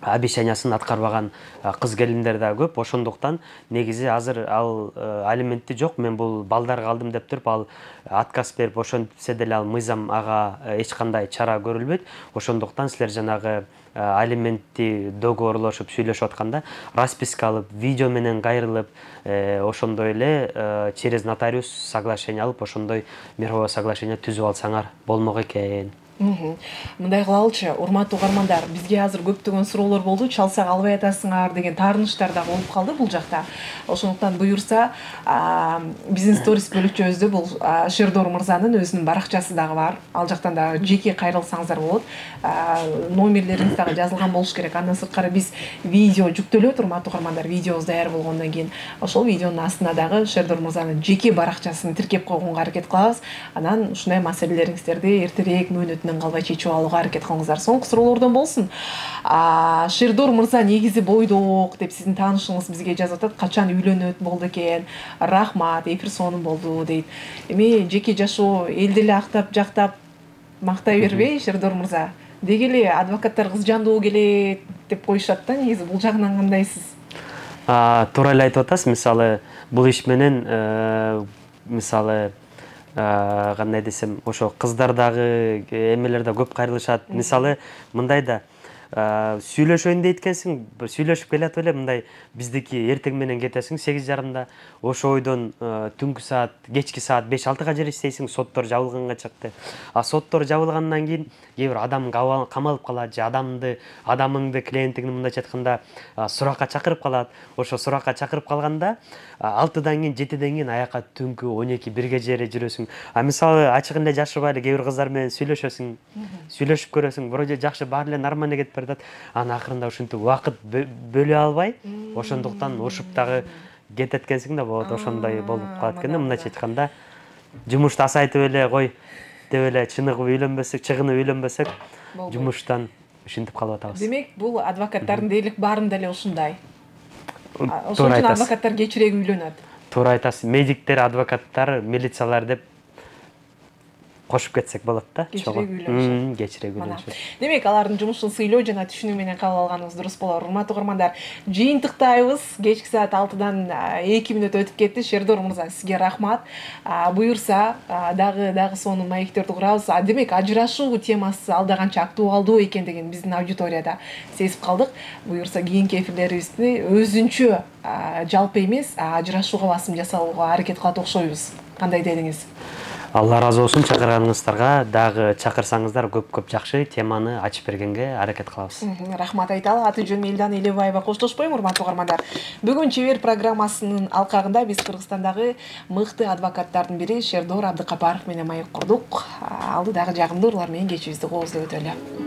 обещаниясын аткарбаган кыз келиндер да көп. Ошондуктан негизи азыр ал алиментти жок, мен бул балдарга алдым деп туруп, ал отказ берип ошентсе деле ал мыйзам ага эч кандай чара көрүлбөйт. Ошондуктан силер жанагы алиментти договорлошуп сүйлөшүп атканда расписка алып, видео менен кайрылып, ошондой эле через нотариус соглашение алып, ошондой мировое соглашение түзүп алсаңар болмок экен. Мындай кылалычы, урматтуу угармандар, бизге азыр көптөгөн суроолор болду, чалсак албай атасыңар деген таарынычтар да болуп калды бул жакта. Ошондуктан буюрса, биздин сторис бөлүкчөбүздө бул Шердор мырзанын өзүнүн баракчасы дагы бар. Ал жактан да жеке кайрылсаңыздар болот. Номерлериңиз дагы жазылган болуш керек. Андан сырткары биз видео жүктөлөт, урматтуу угармандар, видеобуз даяр болгондон кийин ошол видеонун астына дагы Шердор мырзанын жеке баракчасын тиркеп койгонго аракет кылабыз. Анан ушундай маселелериңиздерди эртерээк мөөнөтүнөн калбай чечип алууга аракет кылыңыздар. Соңку суроолордон болсун. Шердор мырза негизи бойдок деп сиздин таанышыңыз бизге жазып атат. Качан үйлөнөт болду экен? Рахмат, эфир сонун болду дейт. Эми жеке жашоо элди эле актап, жактап мактай бербей, Шердор мырза. Деги эле адвокаттар кыз жандуу келет деп коюшат да, негизи бул жагынан кандайсыз? Туура эле айтып атасыз. Мисалы бул иш менен мисалы кандай десем, ошо кыздар дагы эмелер да көп кайрылышат. Мисалы мындай да сүйлөшөйүн дейт экенсиң, сүйлөшүп келатып эле мындай биздики эртең менен кетесиң 8:30, ошо ойдон түнкү саат, кечки саат 5-6га чейин иштейсиң, соттор жабылганга чыкты. Соттор жабылгандан кийин кээ бир адам камалып калат же адамыңды клиентиңди мындайча айтканда суракка чакырып калат. Ошо суракка чакырып калганда 6-дан кийин 7-ден кийин аякка түнкү 12-1ге чейин жүрөсүң. Мисалы ачыгын эле жашырбай эле кээ бир кыздар менен сүйлөшөсүң, сүйлөшүп көрөсүң, вроде жакшы, баары эле нормально кетип баратат. Анан акырында ушинтип убакыт бөлө албай, ошондуктан ушуп дагы кетет экенсиң да болот. Ошондой болуп калат экен да. Мындайча айтканда жумушту асайтып эле кой деп эле чыгынып үйлөнбөсөк, жумуштан ушинтип калып атабыз. Демек, бул адвокаттардын дээрлик баарында эле ушундай. Ошон үчүн адвокаттар кечирээк үйлөнөт. Туура айтасыз. Медиктер, адвокаттар, милициялар деп кошуп кетсек болот да. Кечирээк үйлөнүшөт. Демек, алардын жумушун сыйлоо жана түшүнүү менен кабыл алганыбыз дурус болор. Урматтуу угармандар, жыйынтыктайбыз. Кечки саат 6-дан 2 мүнөт өтүп кетти. Шердор мырза, сизге рахмат. Буюрса, дагы сонун маектерди курабыз. Демек, ажырашуу темасы алда канча актуалдуу экендигин биздин аудиторияда сезип калдык. Буюрса, кийинки эфирлерибизди өзүнчө жалпы эмес, ажырашууга басым жасауга аракет кылат окшойбуз. Кандай дедиңиз? Алла разы болсун, чакырганыңыздарга дагы чакырсаңыздар көп жакшы теманы ачып бергенге аракет кылабыз. Рахмат айталы. Аты жөнүм Элдана Элебаева, коштошпойм, урматтуу угармандар. Бүгүн чебер программасынын алкагында биз Кыргызстандагы мыкты адвокаттардын бири Шердор Абдыкапаров менен маек курдук. Алды дагы жагымдуу урлар менен кечибизди кооздоп өтөлү.